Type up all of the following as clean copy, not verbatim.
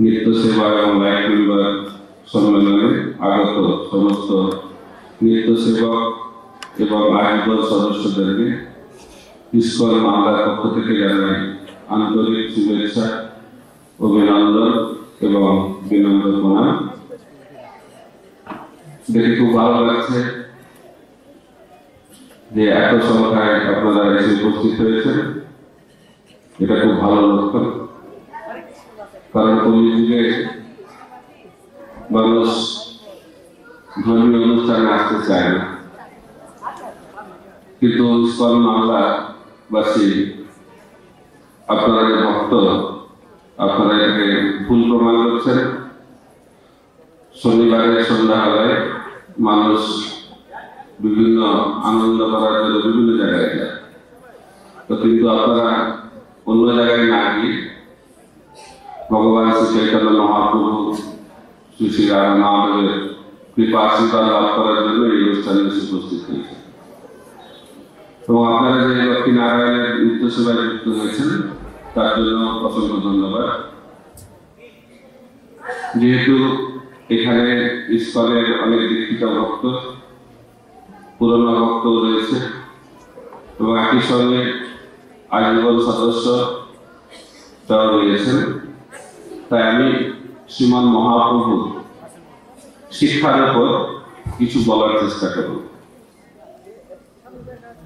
নিত্য সেবা এবং লাইফ মেম্বার সম্মেলনে আগত সমস্ত নিত্য সেবক এবং আয়োজক সদস্যদেরকে ইসকন মালদার পক্ষ থেকে জানাই আন্তরিক শুভেচ্ছা, অভিনন্দন এবং বিনম্র প্রণাম। দেখে খুব ভালো লাগছে যে এত সংখ্যায় আপনারা এসে উপস্থিত হয়েছেন, এটা খুব ভালো লক্ষণ। কারণ কলিযুগে মানুষ ধর্মীয় অনুষ্ঠানে আসতে চায় না, কিন্তু ইসকন মালদাবাসী আপনারা যে ভক্ত, আপনারা এটাকে ভুল প্রমাণ করছেন। শনিবারের সন্ধ্যাবেলায় মানুষ বিভিন্ন আনন্দ করার জন্য বিভিন্ন জায়গায় যায়, তো কিন্তু আপনারা অন্য জায়গায় না গিয়ে ভগবান শ্রী চৈতন্য মহাপ্রভু শ্রী শ্রী রাম মহাদেবের কৃপা আশীর্বাদ লাভ করার জন্য এই অনুষ্ঠানে উপস্থিত হয়েছে। এবং আপনারা যে লক্ষ্মী নারায়ণের নিত্য সেবায় যুক্ত হয়েছেন তার জন্য অসংখ্য ধন্যবাদ। যেহেতু এখানে ইসকনের অনেক দীক্ষিত ভক্ত, পুরনো ভক্ত রয়েছে এবং একই সঙ্গে আজীবন সদস্য তাও রয়েছেন, তাই আমি শ্রীমন মহাপ্রভু শিক্ষার উপর কিছু বলার চেষ্টা করব।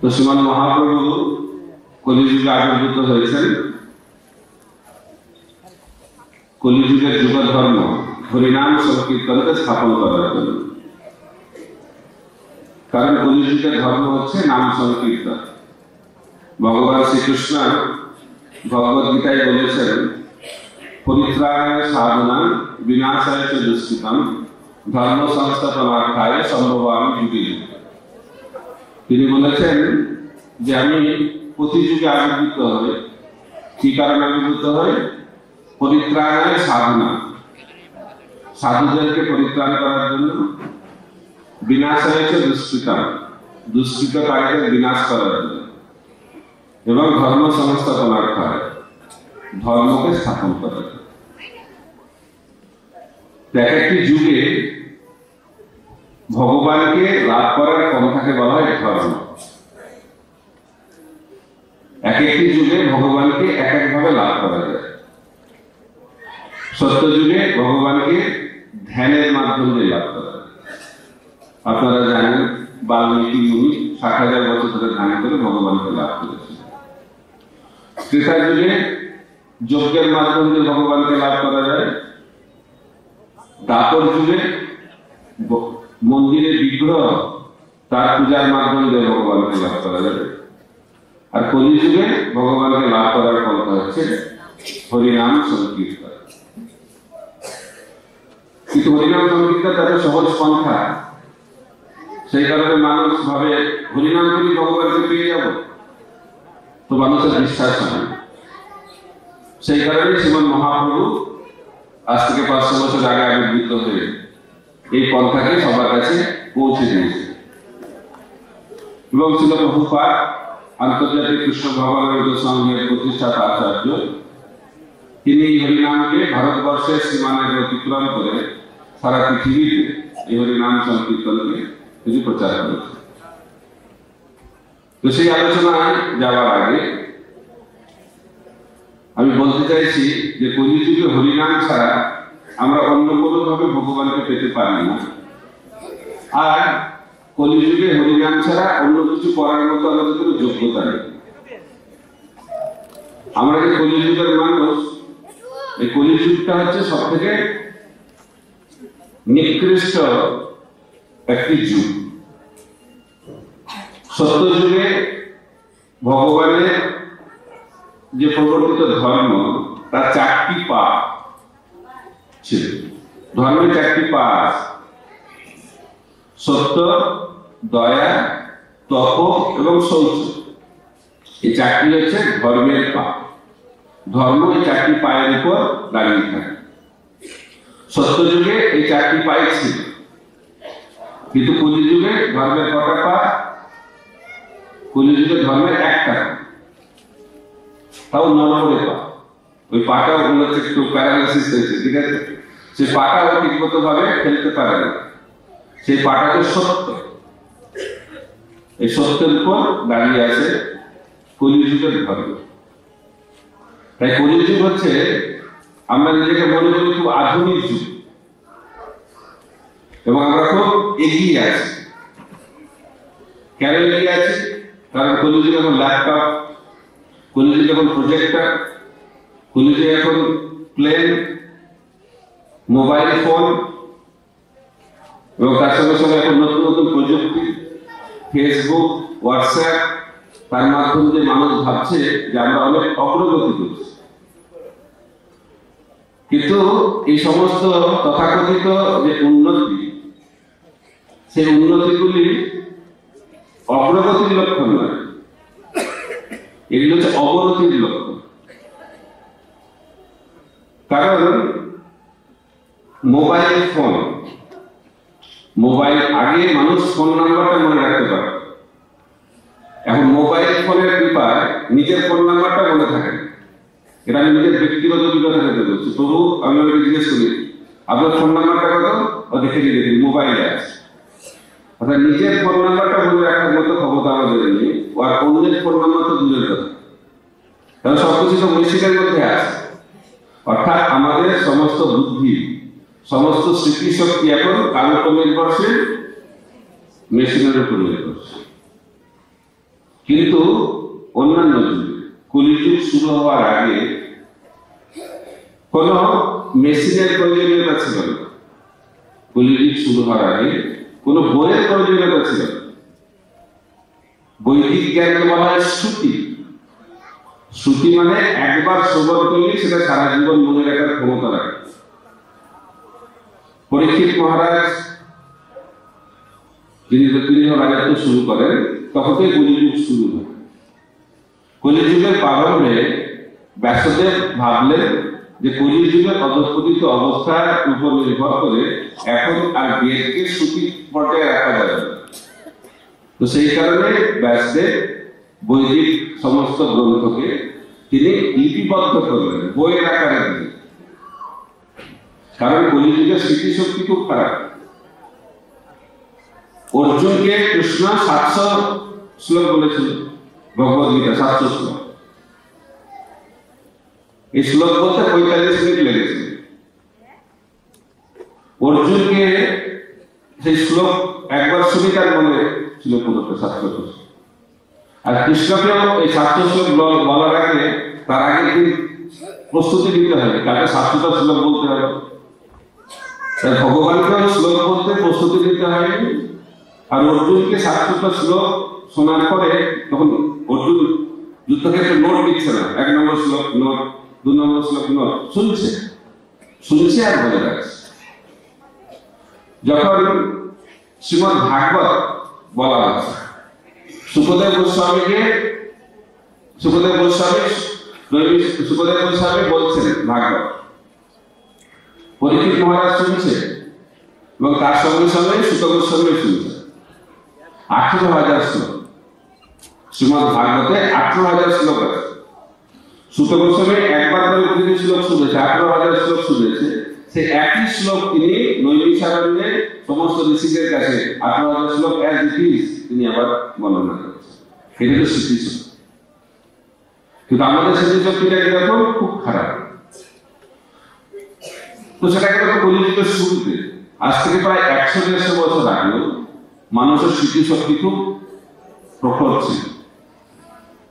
তো শ্রীমন মহাপ্রভু কলিযুগে আবির্ভূত হয়েছেন কলিযুগের যুগ ধর্ম হরিনাম সংকীর্তনকে স্থাপন করার জন্য। কারণ কলিযুগের ধর্ম হচ্ছে নাম সংকীর্তন। ভগবান শ্রীকৃষ্ণ ভগবদ গীতায় বলেছেন, পরিত্রাণায় সাধনা বিনাশায় চ দুষ্কৃতম ধর্ম সংস্থাপনার্থায় সম্ভবামি যুগে যুগে। তিনি বলেছেন যে আমি প্রতি যুগে আবির্ভূত হই। কি কারণে আবির্ভূত হই? পরিত্রাণায় সাধনা, সাধুদেরকে পরিত্রাণ করার জন্য, বিনাশায় চ দুষ্কৃতম, দুষ্কৃতকারীদের বিনাশ করার জন্য, এবং ধর্ম সংস্থাপনার্থায়, ধর্মকে স্থাপন করার জন্য। এক একটি যুগে ভগবানকে লাভ করার পন্থাকে বলা হয় ধর্ম। এক একটি যুগে ভগবানকে এক একভাবে লাভ করা যায়। সত্য যুগে ভগবানকে ধ্যানের মাধ্যমে লাভ করা যায়। আপনারা জানেন বাল্মীকি মুনি ৬০,০০০ বছর ধরে ধ্যান করে ভগবানকে লাভ করেছেন। ত্রেতা যুগে যজ্ঞের মাধ্যমে ভগবানকে লাভ করা যায়। দ্বাপর যুগে মন্দিরে বিগ্রহ তার পূজার মাধ্যমে ভগবানকে লাভ করা যাবে। আর কলিযুগে ভগবানকে লাভ করার পন্থা হচ্ছে হরিনাম সংকীর্তন। কিন্তু হরিনাম সংকীর্তন তাদের সহজ পন্থা, সেই কারণে মানুষ ভাবে হরিনাম করি ভগবানকে পেয়ে যাব, তো মানুষের বিশ্বাস হয়। সেই কারণে শ্রীমন মহাপ্রভু আজ থেকে ৫০০ বছর আগে আবির্ভূত হয়ে এই পন্থাকে সবার কাছে পৌঁছে দিয়েছে। এবং ছিল প্রভুপাদ আন্তর্জাতিক কৃষ্ণ ভগবানন্দ সংঘের প্রতিষ্ঠাতা আচার্য, তিনি হরিনামকে ভারতবর্ষের সীমানাকে অতিক্রম করে সারা পৃথিবীতে এই হরিনাম সংকীর্তনকে তিনি প্রচার করেছেন। তো সেই আলোচনায় যাওয়ার আগে আমি বলতে চাইছি যে কলিযুগে হরিনাম ছাড়া আমরা অন্য কোনো ভাবে ভগবানকে পেতে পারি না। আর কলিযুগে হরিনাম ছাড়া অন্য কিছু করার মতো আমাদের কোনো যোগ্যতা নেই। আমরা যে কলিযুগের মানুষ, এই কলিযুগটা হচ্ছে সব থেকে নিকৃষ্ট একটি যুগ। সত্য যুগে ভগবানের যে প্রবর্তিত ধর্ম তার ৪টি পা ছিল। ধর্মের ৪টি পা: সত্য, দয়া, তপ এবং শৌচ। এই ৪টি হচ্ছে ধর্মের পা। ধর্ম এই ৪টি পায়ের উপর দাঁড়িয়ে থাকে। সত্য যুগে এই ৪টি পাই ছিল, কিন্তু কলিযুগে ধর্মের কটা পা? কলিযুগে ধর্মের একটা, তাও ৯০ পা। ওই পাটা মনে হচ্ছে একটু প্যারালাইসিস হয়েছে, ঠিক আছে, সেই পাটা ও ঠিকমতো ভাবে ফেলতে পারে না। সেই পাটাকে সত্য, এই সত্যের উপর দাঁড়িয়ে আছে কলিযুগের ধর্ম। তাই কলিযুগ হচ্ছে, আমরা নিজেকে মনে করি খুব আধুনিক যুগ এবং আমরা খুব এগিয়ে আছি। কেন এগিয়ে আছি? কারণ কলিযুগ এখন ল্যাপটপ, কলিযুগ এখন প্রজেক্টর, কলিযুগ এখন প্লেন, মোবাইল ফোন, এবং তার সঙ্গে সঙ্গে এখন নতুন নতুন প্রযুক্তি, ফেসবুক, হোয়াটসঅ্যাপ, তার মাধ্যমে যে মানুষ ভাবছে যে আমরা অনেক অগ্রগতি করছি। কিন্তু এই সমস্ত তথাকথিত যে উন্নতি, সেই উন্নতিগুলি অগ্রগতির লক্ষণ নয়, এগুলো হচ্ছে অবনতির লক্ষণ। কারণ মোবাইল ফোন, মোবাইল, আগে মানুষ ফোন নাম্বারটা মনে রাখতে পারে, এখন মোবাইল ফোনের কৃপায় নিজের ফোন নাম্বারটা মনে থাকে। এটা আমি নিজের ব্যক্তিগত অভিজ্ঞতা থেকে বলছি। তবু আমি ওকে জিজ্ঞেস করি, আপনার ফোন নাম্বারটা কত? ও দেখে নিয়ে দেখি মোবাইলে আছে। অর্থাৎ নিজের ফোন নাম্বারটা মনে রাখার মতো ক্ষমতা আমাদের নেই, আর অন্যের ফোন নাম্বার তো দূরের কথা। কারণ সবকিছু তো মেশিনের মধ্যে আছে। অর্থাৎ আমাদের সমস্ত বুদ্ধি, সমস্ত স্মৃতিশক্তি এখন কার উপর নির্ভরশীল? মেশিনের উপর নির্ভরশীল। কিন্তু অন্যান্য যুগে, কলিযুগ শুরু হওয়ার আগে কোন মেশিনের প্রয়োজনীয়তা ছিল না। কলিযুগ শুরু হওয়ার আগে কোন বইয়ের প্রয়োজনীয়তা ছিল না। বৈদিক জ্ঞানকে বলা হয় শ্রুতি। শ্রুতি মানে একবার শ্রবণ করলে সেটা সারা জীবন মনে রাখার ক্ষমতা রাখে। পরীক্ষিত মহারাজ তিনি রাজত্ব শুরু করেন, তখন থেকে কলিযুগ শুরু হয়। কলিযুগের প্রারম্ভে ব্যাসদেব ভাবলেন যে কলিযুগের অধঃপতিত অবস্থার উপর নির্ভর করে এখন আর বেদকে শ্রুতি পর্যায়ে রাখা যাবে না। তো সেই কারণে ব্যাসদেব বৈদিক সমস্ত গ্রন্থকে তিনি লিপিবদ্ধ করলেন বইয়ের আকারে দিয়ে। কারণ কলিযুগের স্মৃতিশক্তি খুব খারাপ। অর্জুনকে কৃষ্ণ 700 শ্লোক বলেছিল, ভগবদ গীতা 700 শ্লোক। এই শ্লোক বলতে 45 মিনিট লেগেছিল। অর্জুনকে সেই শ্লোক একবার শুনে তার মনে ছিল পুরোটা 700 শ্লোক। আর কৃষ্ণকেও এই 700 শ্লোক বলার আগে তার আগে দিন প্রস্তুতি নিতে হবে, তাকে 700টা শ্লোক বলতে হবে। তাই ভগবানকেও শ্লোক বলতে প্রস্তুতি নিতে হয়নি। আর অর্জুনকে 700টা শ্লোক শোনার পরে তখন অর্জুন যুদ্ধক্ষেত্রে নোট দিচ্ছে না, 1 নম্বর শ্লোক নোট, 2 নম্বর শ্লোক নোট, শুনছে আর বলে রাখছে। যখন শ্রীমদ ভাগবত বলা হচ্ছে, সুখদেব গোস্বামী বলছেন ভাগবত, পরীক্ষিত মহারাজ শুনছে এবং তার সঙ্গে সঙ্গে সুত গোস্বামী শুনছে। 18,000 শ্লোক শ্রীমদ ভাগবতে, 18,000 শ্লোক আছে। সুত গোস্বামী একবার করে প্রতিটি শ্লোক শুনেছে, 18,000 শ্লোক শুনেছে। সেই একই শ্লোক তিনি নৈমিষারণ্যে সমস্ত ঋষিদের কাছে 18,000 শ্লোক অ্যাজ ইট ইজ তিনি আবার বর্ণনা করেছেন। এটা তো স্মৃতিশক্তি। কিন্তু আমাদের স্মৃতিশক্তিটা এরকম খুব খারাপ। তো সেটাকে তো কলিযুগের শুরুতে, আজ থেকে প্রায় 100-150 বছর আগেও মানুষের স্মৃতিশক্তি খুব প্রখর ছিল।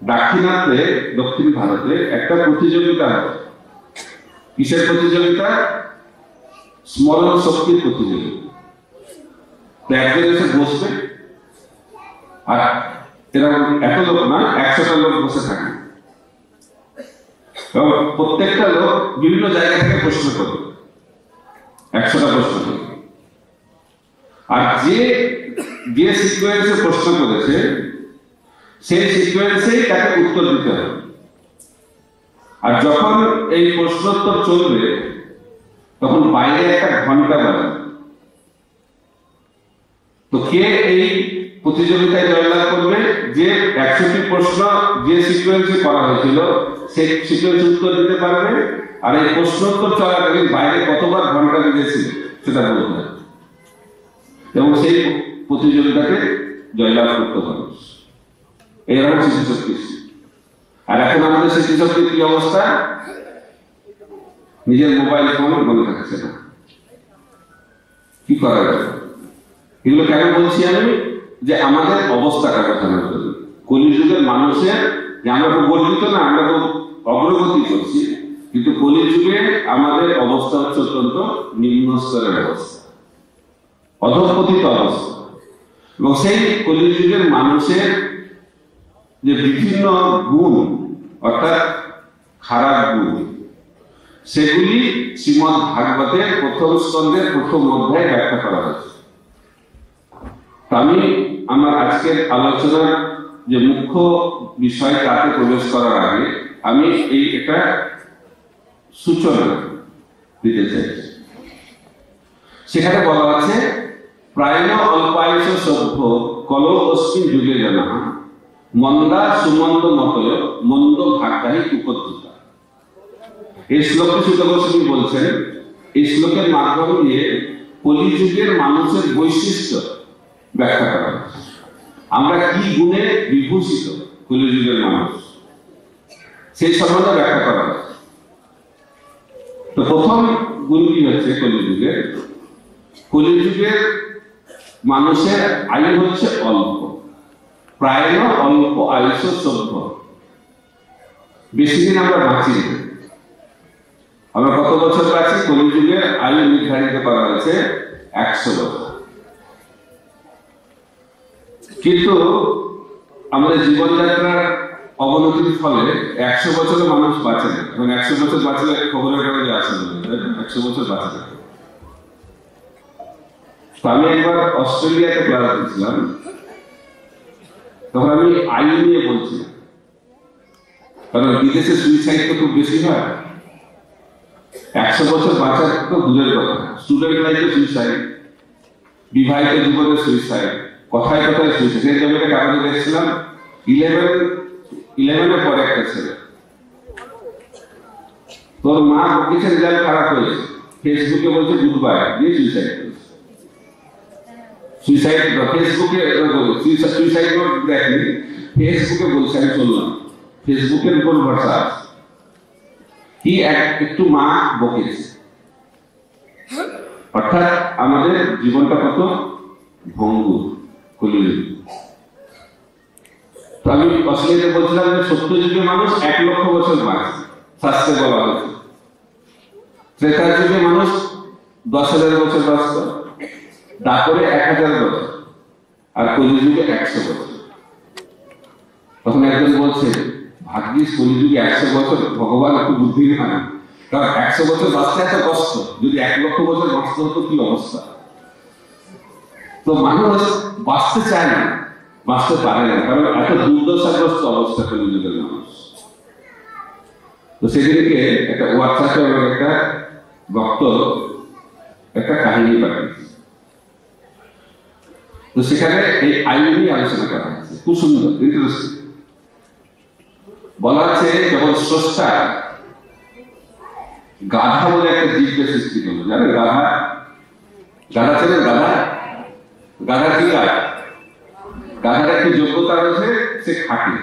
দাক্ষিণাত্যে, দক্ষিণ ভারতে একটা প্রতিযোগিতা হয়। কিসের প্রতিযোগিতা? স্মরণ শক্তির প্রতিযোগিতা। তো একজন এসে বসবে, আর এরকম এত লোক না, 100টা লোক বসে থাকে এবং প্রত্যেকটা লোক বিভিন্ন জায়গা থেকে প্রশ্ন করবে, 100টা প্রশ্ন করবে। আর যে সিকোয়েন্সে প্রশ্ন করেছে সেই সিকোয়েন্সেই তাকে উত্তর দিতে হবে। আর যখন এই প্রশ্নোত্তর চলবে তখন বাইরে একটা ঘন্টা বাজে। তো কে এই প্রতিযোগিতায় জয়লাভ করবে? যে 100টি প্রশ্ন যে সিকোয়েন্সে করা হয়েছিল সেই সিকিউরিটি উত্তর দিতে পারবে, আর এই প্রশ্নোত্তর চলাকালীন বাইরে কতবার ঘন্টা বেজেছিল সেটা বলতে হবে, এবং সেই প্রতিযোগিতাকে জয়লাভ করতে পারবে। এরকম স্মৃতিশক্তি। আর এখন আমাদের স্মৃতিশক্তির কি অবস্থা? নিজের মোবাইল ফোন মনে থাকছে না, কি করা যাবে? এগুলো কেন বলছি আমি? যে আমাদের অবস্থাটা বোঝানোর জন্য। কলিযুগের মানুষের, যে আমরা খুব গর্বিত না, আমরা খুব অগ্রগতি করছি, কিন্তু কলিযুগে আমাদের অবস্থা হচ্ছে অত্যন্ত নিম্ন স্তরের অবস্থা, অধঃপতিত অবস্থা। এবং সেই কলিযুগের মানুষের যে বিভিন্ন গুণ, অর্থাৎ খারাপ গুণ, সেগুলি শ্রীমদ্ ভাগবতের প্রথম স্কন্ধের প্রথম অধ্যায়ে ব্যাখ্যা করা হয়েছে। আমি আমার আজকের আলোচনার যে মুখ্য বিষয় তাতে প্রবেশ করার আগে আমি এই একটা সূচনা দিতে চাইছি। সেখানে বলা আছে, প্রায়ণ অল্পায়ুষ সভ্য কল অস্মিন যুগে জানা মন্দা সুমন্দ মতয় মন্দ ভাগ্যাহী উপদ্রুতা। এই শ্লোকে সুত গোস্বামী বলছেন, এই শ্লোকের মাধ্যম দিয়ে কলিযুগের মানুষের বৈশিষ্ট্য ব্যাখ্যা করা হয়েছে। আমরা কি গুণে বিভূষিত কলিযুগের মানুষ, সেই সম্বন্ধে ব্যাখ্যা করা হয়েছে। তো প্রথম গুণটি হচ্ছে কলিযুগের মানুষের আয়ু হচ্ছে অল্প, প্রায় অল্প আয়ুষ সভ্য। বেশি দিন আমরা বাঁচি না। আমরা কত বছর বাঁচি? কলিযুগের আয়ু নির্ধারিত করা হয়েছে 100 বছর। কিন্তু আমাদের জীবনযাত্রার অবনতির ফলে 100 বছরে মানুষ বাঁচে না। এবং 100 বছর বাঁচলে খবরের কাগজে আসে না, 100 বছর বাঁচে না। তো আমি একবার অস্ট্রেলিয়াতে ক্লাস দিয়েছিলাম, তখন আমি আয়ু নিয়ে বলছিলাম, কারণ বিদেশে সুইসাইড তো খুব বেশি হয়। 100 বছর বাঁচার তো দূরের কথা, স্টুডেন্ট লাইফে সুইসাইড, বিবাহিত জীবনে সুইসাইড, কথায় কথায় সুইসাইড। সেই জন্য কাগজে দেখছিলাম 11-এর পরে একটা ছেলে, তোর মা বকেছে, রেজাল্ট খারাপ হয়েছে, ফেসবুকে বলছে গুড বাই, দিয়ে সুইসাইড করেছে। সুইসাইড ফেসবুকে সুইসাইড নোট দেখেনি, ফেসবুকে বলছে আমি চললাম। ফেসবুকের উপর ভরসা আছে, কি একটু মা বকেছে। অর্থাৎ আমাদের জীবনটা কত ভঙ্গুর কলিযুগ। তো আমি অস্ট্রেলিয়াতে বলছিলাম যে সত্যযুগে মানুষ 1 লক্ষ বছর বাঁচে, শাস্ত্রে বলা হয়েছে। ত্রেতার যুগে মানুষ 10,000 বছর বাঁচত, তারপরে 1000 বছর, আর কলিযুগে 100 বছর। তখন একজন বলছে, ভাগ্যিস কলিযুগে 100 বছর, ভগবান একটু বুদ্ধি হয়, কারণ 100 বছর বাঁচতে এত কষ্ট, যদি 1 লক্ষ বছর বাঁচতে হতো কি অবস্থা। তো মানুষ বাঁচতে চায় না, বাঁচতে পারে না, কারণ এত দুর্দশাগ্রস্ত অবস্থা কলিযুগের মানুষ। তো সেদিনকে একটা হোয়াটসঅ্যাপে আমার একটা ভক্ত একটা কাহিনী পাঠিয়েছে। তো সেখানে এই আয়ু নিয়ে আলোচনা করা হয়েছে, খুব সুন্দর, ইন্টারেস্টিং। বলা আছে, যখন স্রষ্টা গাধা বলে একটা জীবকে সৃষ্টি করলো, জানেন? গাধা চেনেন? গাধা কি গাছ? গাধার একটি যোগ্যতা রয়েছে, সে খাটে।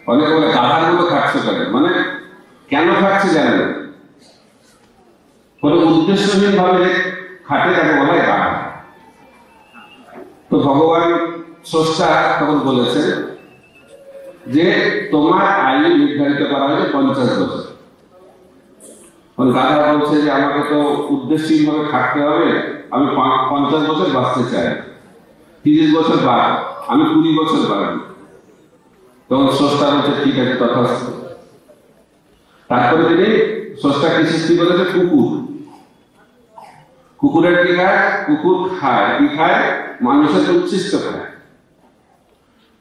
অনেকে বলে গাধার মতো খাটছে কেন, মানে কেন খাটছে জানে না, কোনো উদ্দেশ্যহীন ভাবে খাটে, তাকে বলা হয় গাধা। তো ভগবান স্রষ্টা তখন বলেছে যে তোমার আয়ু নির্ধারিত করা হয়েছে 50 বছর। গাধা বলছে যে আমাকে তো উদ্দেশ্যহীন ভাবে খাটতে হবে, আমি 50 বছর বাঁচতে চাই, 30 বছর বাড়, আমি 20 বছর বাড়বো। তখন স্রষ্টা বলছে ঠিক আছে, তথাস্তু। তারপরে তিনি স্রষ্টা কি সৃষ্টি করেছে? কুকুর। কুকুরের কি খায়? কুকুর খায় কি খায়? মানুষের উচ্ছিষ্ট খায়।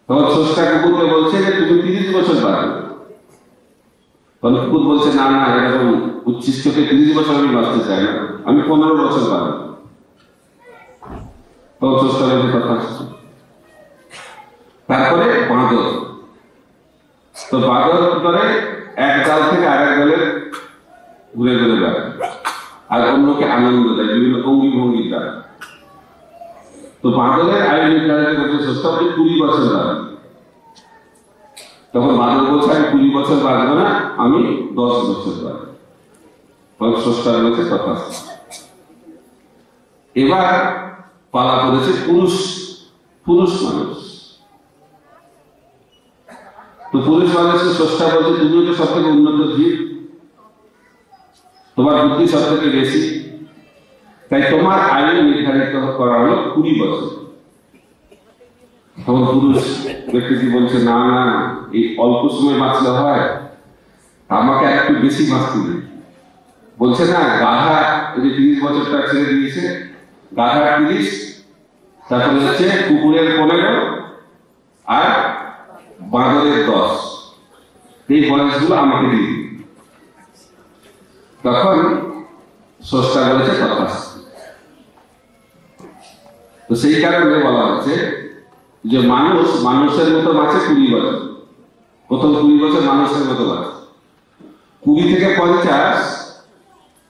তখন স্রষ্টা কুকুরকে বলছে যে তুমি 30 বছর বাড়বে। তখন কুকুর বলছে না না, এরকম উচ্ছিষ্টকে 30 বছর আমি বাঁচতে চাই না, আমি 15 বছর বাড়বো। তখন স্রষ্টা বলছে তথাস্তু। তারপরে বাঁদর। তো বাঁদর কি করে? এক দল থেকে আরেক দলে ঘুরে ঘুরে বেড়ায় আর অন্যকে আনন্দ দেয় বিভিন্ন অঙ্গি ভঙ্গির দ্বারা। তো বাদলের আয়ু নির্ধারিত করতে স্রষ্টা 20 বছর বাঁচবে। তখন বাদল বলছে আমি 20 বছর বাঁচবো না, আমি 10 বছর বাঁচবো। তখন স্রষ্টা বলেছে তথাস্তু। এবার পালা করেছে পুরুষ মানুষ। তো পুরুষ মানুষের স্রষ্টা বলছে তুমিও তো সব থেকে উন্নত জীব, তোমার বুদ্ধি সব থেকে বেশি, তাই তোমার আয়ু নির্ধারিত করা হলো 20 বছর। তখন পুরুষ ব্যক্তিটি বলছে না না, এই অল্প সময় বাঁচলে হয়, আমাকে একটু বেশি বাঁচতে দিন। বলছে না গাধা এই যে 30 বছরটা ছেড়ে দিয়েছে, গাধা 30, তারপরে হচ্ছে কুকুরের 15 আর বাঁদরের 10, এই বয়সগুলো আমাকে দিয়ে দিন। তখন স্রষ্টা বলেছে তথাস্তু। তো সেই কারণে বলা হচ্ছে যে মানুষের মতো বাঁচে 20 বছর, প্রথম 20 বছর মানুষের মতো বাঁচে। 20 থেকে 50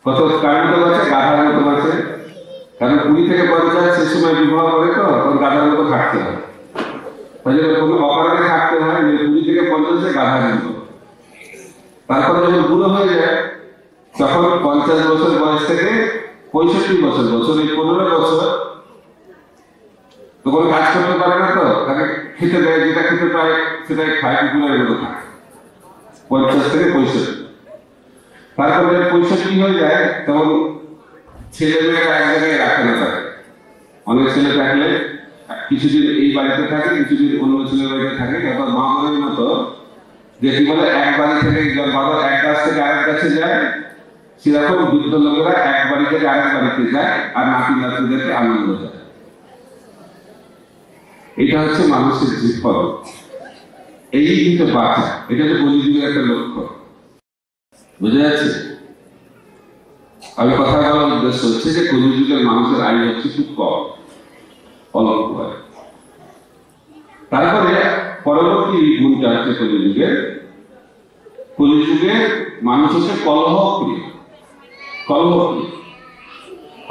কত কার মতো বাঁচে? গাধার মতো বাঁচে। কারণ 20 থেকে 50 সে সময় বিবাহ করে, তো তখন গাধার মতো থাকতে হয়, তাই জন্য কোনো অকারণে থাকতে হয়। 20 থেকে 50 গাধার মতো। তারপর যখন বুড়ো হয়ে যায় তখন 50 বছর বয়স থেকে 65 বছর, এই 15 বছর তো কোনো কাজ করতে পারে না, তো তাকে খেতে দেয়, যেটা খেতে পায় সেটাই খায়, কুকুরের মতো খায় 50 থেকে 65। তারপরে 65 হয়ে যায় তখন ছেলে মেয়েরা এক জায়গায় রাখে না তাকে। অনেক ছেলে থাকলে কিছুদিন এই বাড়িতে থাকে, কিছুদিন অন্য ছেলের বাড়িতে থাকে। তারপর মা বোনের মতো যে কি বলে এক বাড়ি থেকে বাবা এক গাছ থেকে আরেক গাছে যায়, সেরকম বৃদ্ধ লোকেরা এক বাড়ি থেকে আরেক বাড়িতে যায় আর নাতি নাতনিদেরকে আনন্দ দেয়। এটা হচ্ছে মানুষের জীবন, এই কিন্তু বাঁচা, এটা হচ্ছে কলিযুগের একটা লক্ষ্য। বুঝা যাচ্ছে? আমি কথা বলার উদ্দেশ্য হচ্ছে যে কলিযুগের মানুষের আয়ু হচ্ছে খুব কম, অল্প হয়। তারপরে পরবর্তী গুণটা হচ্ছে কলিযুগে মানুষ হচ্ছে কলহপ্রিয়।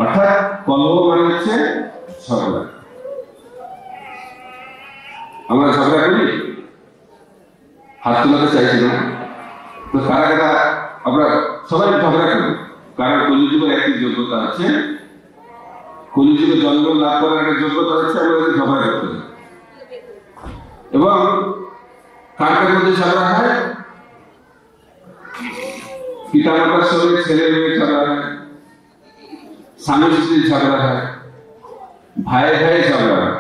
অর্থাৎ কলহ মানে হচ্ছে ঝগড়া। আমরা ঝগড়া করি, হাত তোলাতে চাইছি না, তো কারা আমরা সবাই ঝগড়া করি। কারণ কলিযুগের একটি যোগ্যতা আছে, কলিযুগে জন্ম লাভ করার একটা যোগ্যতা হচ্ছে আমাদের ঝগড়া করতে হবে। এবং কার মধ্যে ঝগড়া হয়? পিতা মাতার সঙ্গে ছেলে মেয়ে ঝগড়া হয়, স্বামী স্ত্রীর ঝগড়া হয়, ভাই ঝগড়া হয়,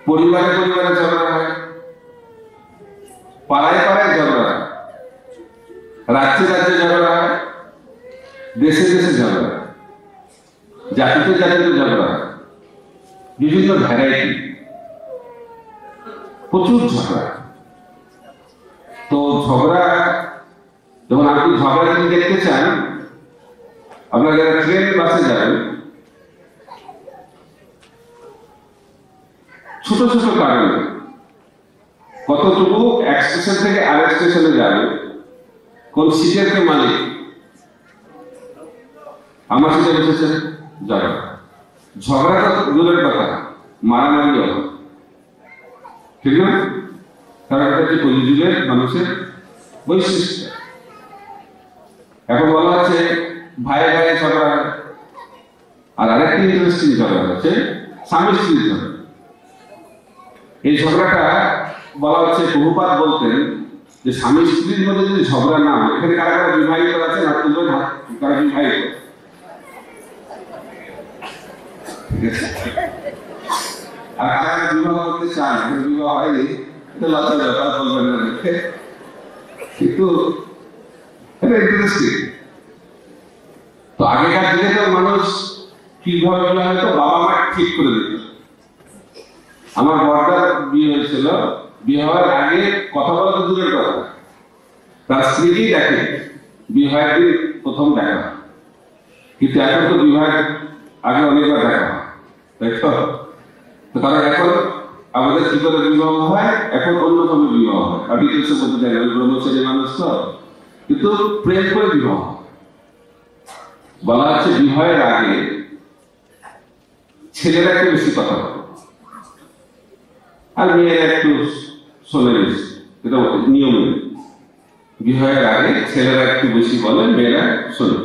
পরিবারে ঝগড়া হয়, পাড়ায় ঝগড়া হয়, রাজ্যে ঝগড়া হয়, দেশে ঝগড়া হয়, জাতিতে ঝগড়া হয়, বিভিন্ন ভ্যারাইটি, প্রচুর ঝগড়া। তো ঝগড়া যখন আপনি ঝগড়া যদি দেখতে চান, আপনারা যারা ট্রেন বাসে যাবেন, ছোট কারণে কতটুকু এক স্টেশন থেকে আরেক স্টেশনে যাবে, কোন সিটের কে মালিক, আমার সিটে বসেছে, ঝগড়া তো দূরের কথা, মারামারি হবে, ঠিক না? কারণ এটা হচ্ছে কলিযুগের মানুষের বৈশিষ্ট্য। এখন বলা হচ্ছে ভাই ঝগড়া, আর আরেকটি ইন্টারেস্টিং ঝগড়া হচ্ছে স্বামী স্ত্রীর ঝগড়া। এই ঝগড়াটা বলা হচ্ছে, প্রভুপাদ বলতেন যে স্বামী স্ত্রীর মধ্যে যদি ঝগড়া না হয়, এখানে কারা বিবাহিত আছে না, কারা বিবাহিত, আর কারা বিবাহ করতে চান, বিবাহ হয়নি, এটা লজ্জার ব্যাপার, বলবেন না, কিন্তু এটা ইন্টারেস্টিং। তো আগেকার দিনে তো মানুষ কিভাবে হয়তো বাবা মা ঠিক করে দিত। আমার বড়টার বিয়ে হয়েছিল, বিয়ে হওয়ার আগে কথা বলা তো দূরের কথা, তার স্ত্রীকেই দেখে, বিবাহের দিন প্রথম দেখা। কিন্তু এখন তো বিবাহের আগে অনেকবার দেখা হয়, তাই তো? কারণ এখন আমাদের কি করে বিবাহ হয়, এখন অন্যভাবে বিবাহ হয়। আমি কিছু বলতে চাই না, ব্রহ্মচারী মানুষ তো, কিন্তু প্রেম করে বিবাহ বলা হচ্ছে বিবাহের আগে ছেলেরা একটু বেশি কথা বলে আর মেয়েরা একটু শোনে বেশি, এটা নিয়ম। বিবাহের আগে ছেলেরা একটু বেশি বলে, মেয়েরা শোনে।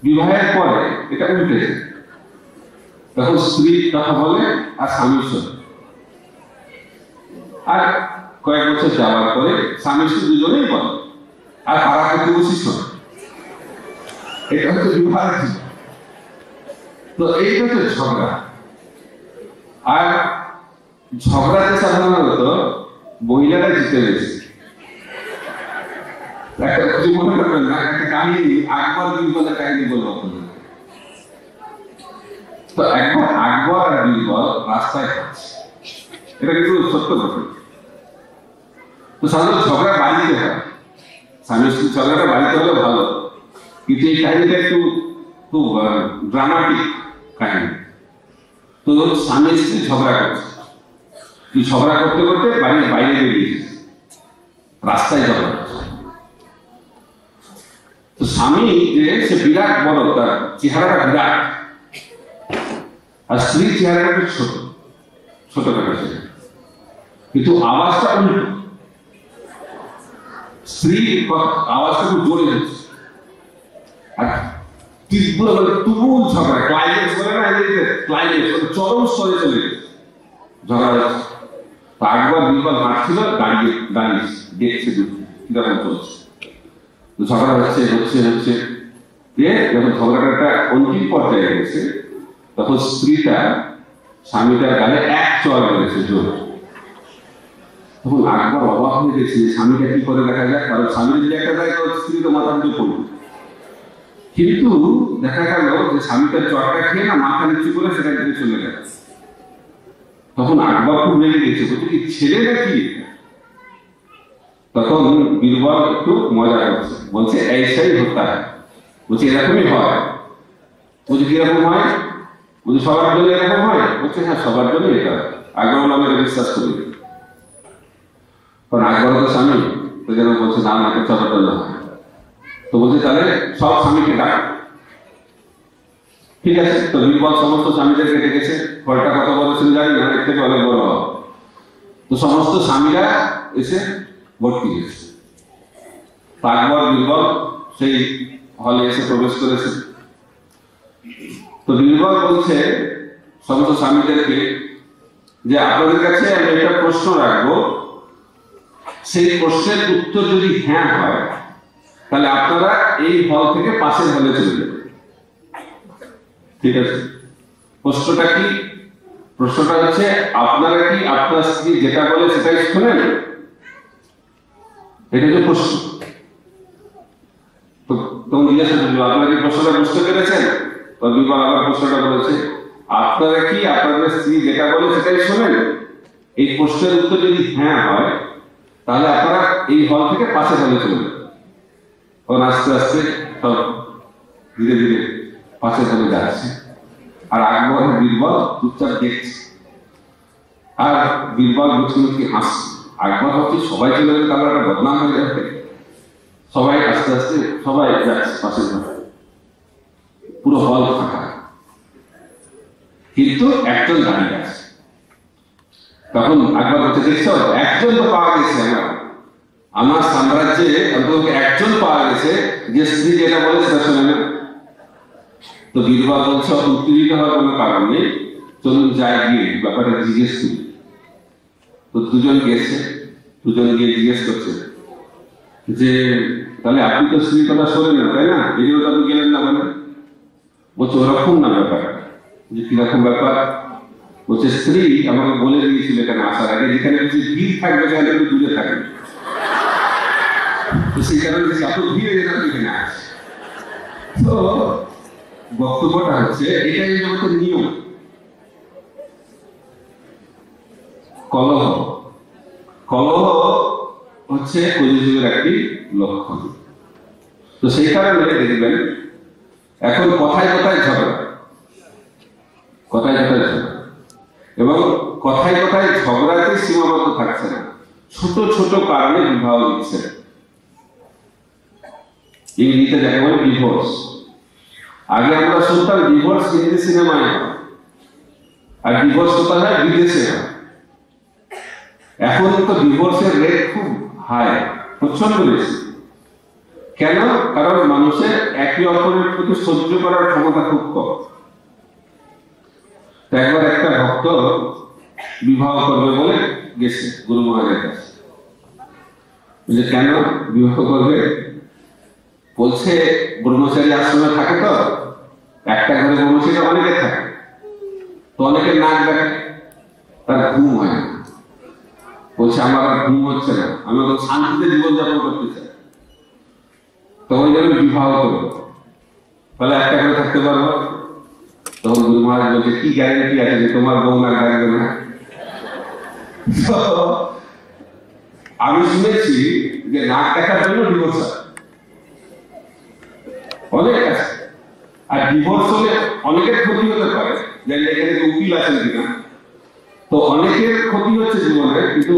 বিবাহের পরে এটা উল্টে যায়, তখন স্ত্রী কথা বলে আর স্বামী শোনে। আর কয়েক বছর যাওয়ার পরে স্বামী স্ত্রী দুজনেই বলে আর পাড়া প্রতিবেশী শোনে। এটা হচ্ছে বিবাহ। তো এইটা হচ্ছে ঝগড়া। আর ঝগড়াতে সাধারণত মহিলারা জিতে গেছে। একটা কিছু মনে করবেন না, একটা কাহিনী, আকবর বীরবলের কাহিনী বলবো আপনাদের। তো একবার আকবর আর বীরবল রাস্তায় খাচ্ছে, এটা কিন্তু সত্য ঘটনা। তো সাধারণত ঝগড়া বাড়িতে হয়, স্বামী স্ত্রী ঝগড়াটা বাড়িতে হলে ভালো, কিন্তু এই কাহিনীটা একটু খুব ড্রামাটিক কাহিনী। তো স্বামী স্ত্রী ঝগড়া করছে, ঝগড়া করতে করতে বাড়ির বাইরে বেরিয়েছে, রাস্তায় ঝগড়া করছে। তো স্বামী যে সে বিরাট বড়, তার চেহারাটা বিরাট, আর স্ত্রীর চেহারাটা একটু ছোট ছোটখাটো, কিন্তু আওয়াজটা উল্টো। স্ত্রীর আওয়াজটা খুব জোরে হচ্ছে, আর তীব্র মানে তুমুল ঝগড়া, ক্লাইম্যাক্স বলে না, ক্লাইম্যাক্স চরম স্তরে চলে গেছে ঝগড়া হচ্ছে। আকবর বীরবল হাঁটছিল, দাঁড়িয়ে দাঁড়িয়ে দেখছে কিরকম চলছে। ঝগড়া হচ্ছে হচ্ছে হচ্ছে, যখন ঝগড়াটা একটা অন্তিম পর্যায়ে গেছে, তখন স্ত্রীটা স্বামীটার গালে এক চড় মেরেছে জোর। তখন আকবর অবাক হয়ে গেছে, স্বামীটা কি করে দেখা যায়, কারণ স্বামীর যদি একটা যায় স্ত্রী তো মাথা নিচু পড়বে। কিন্তু দেখা গেল যে স্বামীটার চড়টা খেয়ে না মাথা নিচু করে সেটা দিকে চলে গেছে। তখন আকবর খুব রেগে গেছে, বলছে কি ছেলে নাকি? তখন বীরবল একটু মজা করছে, বলছে এইসাই হতে হয়, বলছে এরকমই হয়। বলছে কিরকম হয়? বলছে সবার জন্য এরকম হয়। বলছে হ্যাঁ, সবার জন্য এটা। আকবর আমি এটা বিশ্বাস করি, কারণ আকবর তো স্বামী, তো যেন বলছে না আমাকে সবার জন্য হয়। তো বলছে তাহলে সব স্বামীকে ডাক। ঠিক আছে, তো বীরবল সমস্ত স্বামীদেরকে ডেকেছে। ফলটা কত বড় ছিল জানি না, এর থেকে অনেক বড় হবে। তো সমস্ত স্বামীরা এসে ভর্তি হয়েছে। আকবর বীরবল সেই হলে এসে প্রবেশ করেছে। তো বীরবল বলছে সমস্ত স্বামীদেরকে যে আপনাদের কাছে আমি একটা প্রশ্ন রাখবো, সেই প্রশ্নের উত্তর যদি হ্যাঁ হয় তাহলে আপনারা এই হল থেকে পাশের হলে চলে যাবেন। ঠিক আছে, প্রশ্নটা কি? প্রশ্নটা হচ্ছে আপনারা কি আপনার স্ত্রী যেটা বলে সেটাই শোনেন? এটা যে প্রশ্ন। তো তখন জিজ্ঞাসা করলো আপনারা কি প্রশ্নটা বুঝতে পেরেছেন? তো বীরবল আবার প্রশ্নটা বলেছে আপনারা কি আপনাদের স্ত্রী যেটা বলে সেটাই শোনেন? এই প্রশ্নের উত্তর যদি হ্যাঁ হয় তাহলে আপনারা এই হল থেকে পাশে হলে চলে যাবেন। তখন আস্তে আস্তে সব ধীরে ধীরে পাশে হলে যাচ্ছে, আর আকবর বীরবল চুপচাপ দেখছে। আর বীরবল মুচকি মুচকি হাসছে। আকবর ভাবছে সবাই চলে গেলে তাহলে একটা বদনাম হয়ে যাবে। সবাই আস্তে আস্তে সবাই যাচ্ছে পাশে, পুরো হল ফাঁকা, কিন্তু একজন দাঁড়িয়ে আছে। তখন আকবর বলছে দেখছো, একজন তো পাওয়া গেছে, আমার সাম্রাজ্যে অন্তত একজন পাওয়া গেছে যে স্ত্রী যেটা বলে সেটা শোনে না। তো বীরবল বলছে উত্তেজিত হওয়ার কোনো কারণ নেই, চলুন যাই গিয়ে ব্যাপারটা জিজ্ঞেস করি। তো দুজন গেছে, দুজন গিয়ে জিজ্ঞেস করছে যে তাহলে আপনি তো স্ত্রীর কথা শোনেন না তাই না, এই জন্য আপনি গেলেন না বলে? বলছে ওরকম না ব্যাপার। যে কিরকম ব্যাপার? বলছে স্ত্রী আমাকে বলে দিয়েছিল এখানে আসার আগে যেখানে ভিড় থাকবে সেখানে একটু দূরে থাকবে, তো সেই কারণে এত ভিড় এখানে আসে। তো বক্তব্যটা হচ্ছে এটাই জগতের নিয়ম। কলহ, কলহ হচ্ছে কলিযুগের একটি লক্ষণ। তো সেই কারণে দেখবেন এখন কথায় কথায় ঝগড়া, কথায় কথায় ঝগড়া। এবং কথায় কথায় ঝগড়াতে সীমাবদ্ধ থাকছে না, ছোট ছোট কারণে বিবাহ দিচ্ছে। ইংরেজিতে যাকে বলে ডিভোর্স। আগে আমরা শুনতাম ডিভোর্স হিন্দি সিনেমায়, আর ডিভোর্স কোথায় হয়? বিদেশে হয়। এখন তো ডিভোর্সের রেট খুব হাই, প্রচন্ড বেশি। কেন? কারণ মানুষের একে অপরের প্রতি সহ্য করার ক্ষমতা খুব কম। একবার একটা ভক্ত বিবাহ করবে বলে গেছে গুরু মহারাজের কাছে। কেন বিবাহ করবে? বলছে ব্রহ্মচারী আশ্রমে থাকে, তো একটা ঘরে ব্রহ্মচারী অনেকে থাকে, তো অনেকে নাক ডাকে, তার ঘুম হয় না। বলছে আমার আর ঘুম হচ্ছে না, আমি শান্তিতে জীবনযাপন করতে চাই, তো ওই জন্য বিবাহ করবো, তাহলে একটা ঘরে থাকতে পারবো। তখন গুরু মহারাজ বলছে কি গ্যারান্টি আছে যে তোমার বউ না ডাকবে না? আমি শুনেছি যে নাক দেখার জন্য ডিভোর্স অনেক আছে, আর ডিভোর্স হলে অনেকের ক্ষতি হতে পারে। যেন এখানে উকিল আছেন কিনা, তো অনেকের ক্ষতি হচ্ছে জীবনে, কিন্তু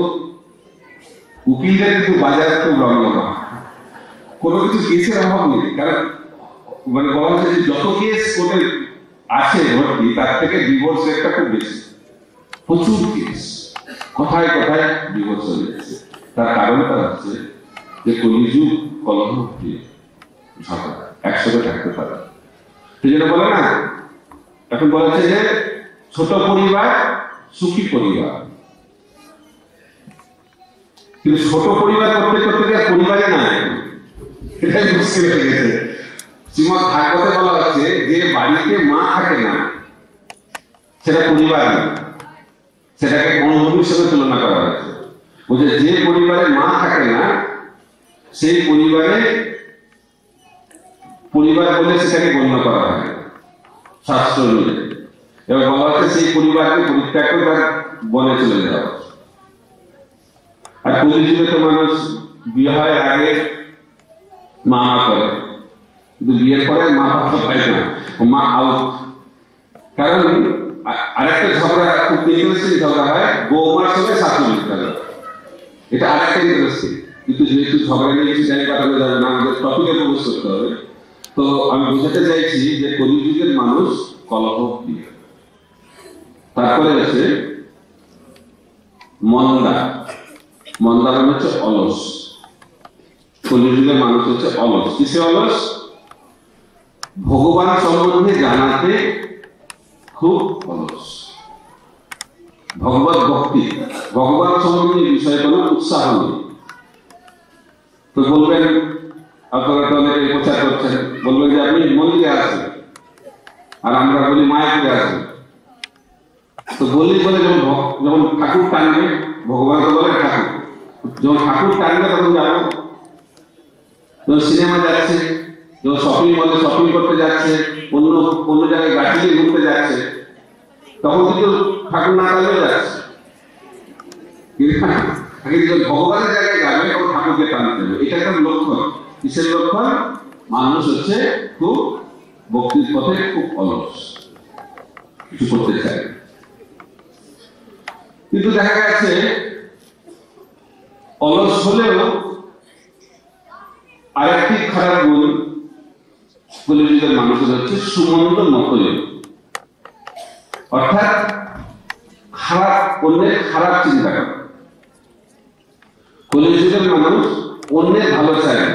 উকিলদের কিন্তু বাজার খুব রমরমা, কোনো কিছু কেসের অভাব নেই। কারণ মানে বলা হচ্ছে যে যত কেস কোর্টে আছে ভর্তি, তার থেকে ডিভোর্স রেটটা খুব বেশি, প্রচুর কেস, কথায় কথায় ডিভোর্স হয়ে যাচ্ছে। তার কারণটা হচ্ছে যে কলিযুগ কলহ দিয়ে ঝগড়া একসাথে থাকতে পারে। সেই জন্য বলে না, এখন বলেছে যে ছোট পরিবার সুখী পরিবার, কিন্তু ছোট পরিবার করতে করতে গিয়ে পরিবারই না, এটাই মুশকিল হয়ে গেছে। শ্রীমদ ভাগবতে বলা হচ্ছে যে বাড়িতে মা থাকে না সেটা পরিবার না, সেটাকে বনভূমির সাথে তুলনা করা হয়েছে। বলছে যে পরিবারে মা থাকে না সেই পরিবারে পরিবার বলে সেটাকে গণ্য করা হয় শাস্ত্র অনুযায়ী। এবার বলা হচ্ছে সেই পরিবারকে পরিত্যাগ করে তার বনে চলে যাওয়া। আর কলিযুগে তো মানুষ বিবাহের আগে মা করে, কিন্তু বিয়ের পরে মা বাবা পায় না, মা আউট। কারণ আরেকটা ঝগড়া খুব ইন্টারেস্টিং ঝগড়া হয় বৌমার সঙ্গে শাশুড়ির ঝগড়া, এটা আরেকটা ইন্টারেস্টিং। কিন্তু যেহেতু ঝগড়া নিয়ে কিছু জায়গায় কথা বলে যাবে না, আমাদের টপিকে প্রবেশ করতে হবে, তো আমি বোঝাতে চাইছি যে কলিযুগের মানুষ কলহ প্রিয়। তারপরে আছে মন্দা। মন্দা মানে হচ্ছে অলস। কলিযুগের মানুষ হচ্ছে অলস। কিসে অলস? ভগবান সম্বন্ধে জানাতে খুব অলস। ভগবত ভক্তি, ভগবান সম্বন্ধে বিষয়ে কোনো উৎসাহ নেই। তো বলবেন, আপনারা তো অনেকে প্রচার করছেন, বলবেন যে আপনি মন্দিরে আছেন আর আমরা বলি মায়াপুরে আছেন। তো বলি বলে যখন ঠাকুর টানবে, ভগবান তো বলে ঠাকুর, যখন ঠাকুর টানবে তখন যাবো। যখন সিনেমা যাচ্ছে, যখন শপিং মলে শপিং করতে যাচ্ছে, অন্য জায়গায় গাড়ি নিয়ে ঘুরতে যাচ্ছে, তখন কিন্তু ঠাকুর না টানলেও যাচ্ছে। কিন্তু ভগবানের জায়গায় যাবে তখন ঠাকুরকে টানতে হবে। এটা একটা লক্ষণ। কিসের লক্ষণ? মানুষ হচ্ছে খুব ভক্তির পথে খুব অলস, কিছু করতে চায়। কিন্তু দেখা গেছে অলস হলেও আরেকটি খারাপ গুণ কলিযুগের মানুষের হচ্ছে সুমন্দ মতলব, অর্থাৎ খারাপ অন্যের খারাপ চিন্তা করে। কলিযুগের মানুষ অন্যের ভালো চায় না,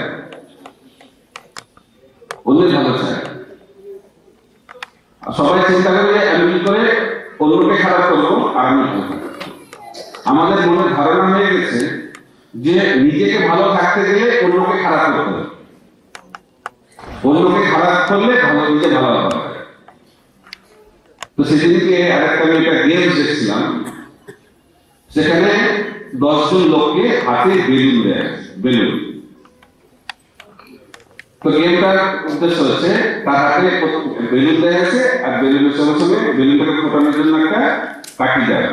অন্যের ভালো চায়। সবাই চিন্তা করে আমি কি করে অন্যকে খারাপ করবো আর আমি ভালো থাকবো। আমাদের মনে ধারণা হয়ে গেছে যে নিজেকে ভালো থাকতে গেলে অন্যকে খারাপ করতে হবে, অন্যকে খারাপ করলে ভালো নিজে ভালো হবে। তো সেদিনকে আরেকটা আমি একটা গেম দেখছিলাম, সেখানে 10 জন লোককে হাতে বেলুন দেয়, বেলুন। তো গেমটার উদ্দেশ্য হচ্ছে তার হাতে বেলুন দেয়া আছে আর বেলুনের সঙ্গে সঙ্গে বেলুনটাকে ফোটানোর জন্য একটা কাঠি দেয়,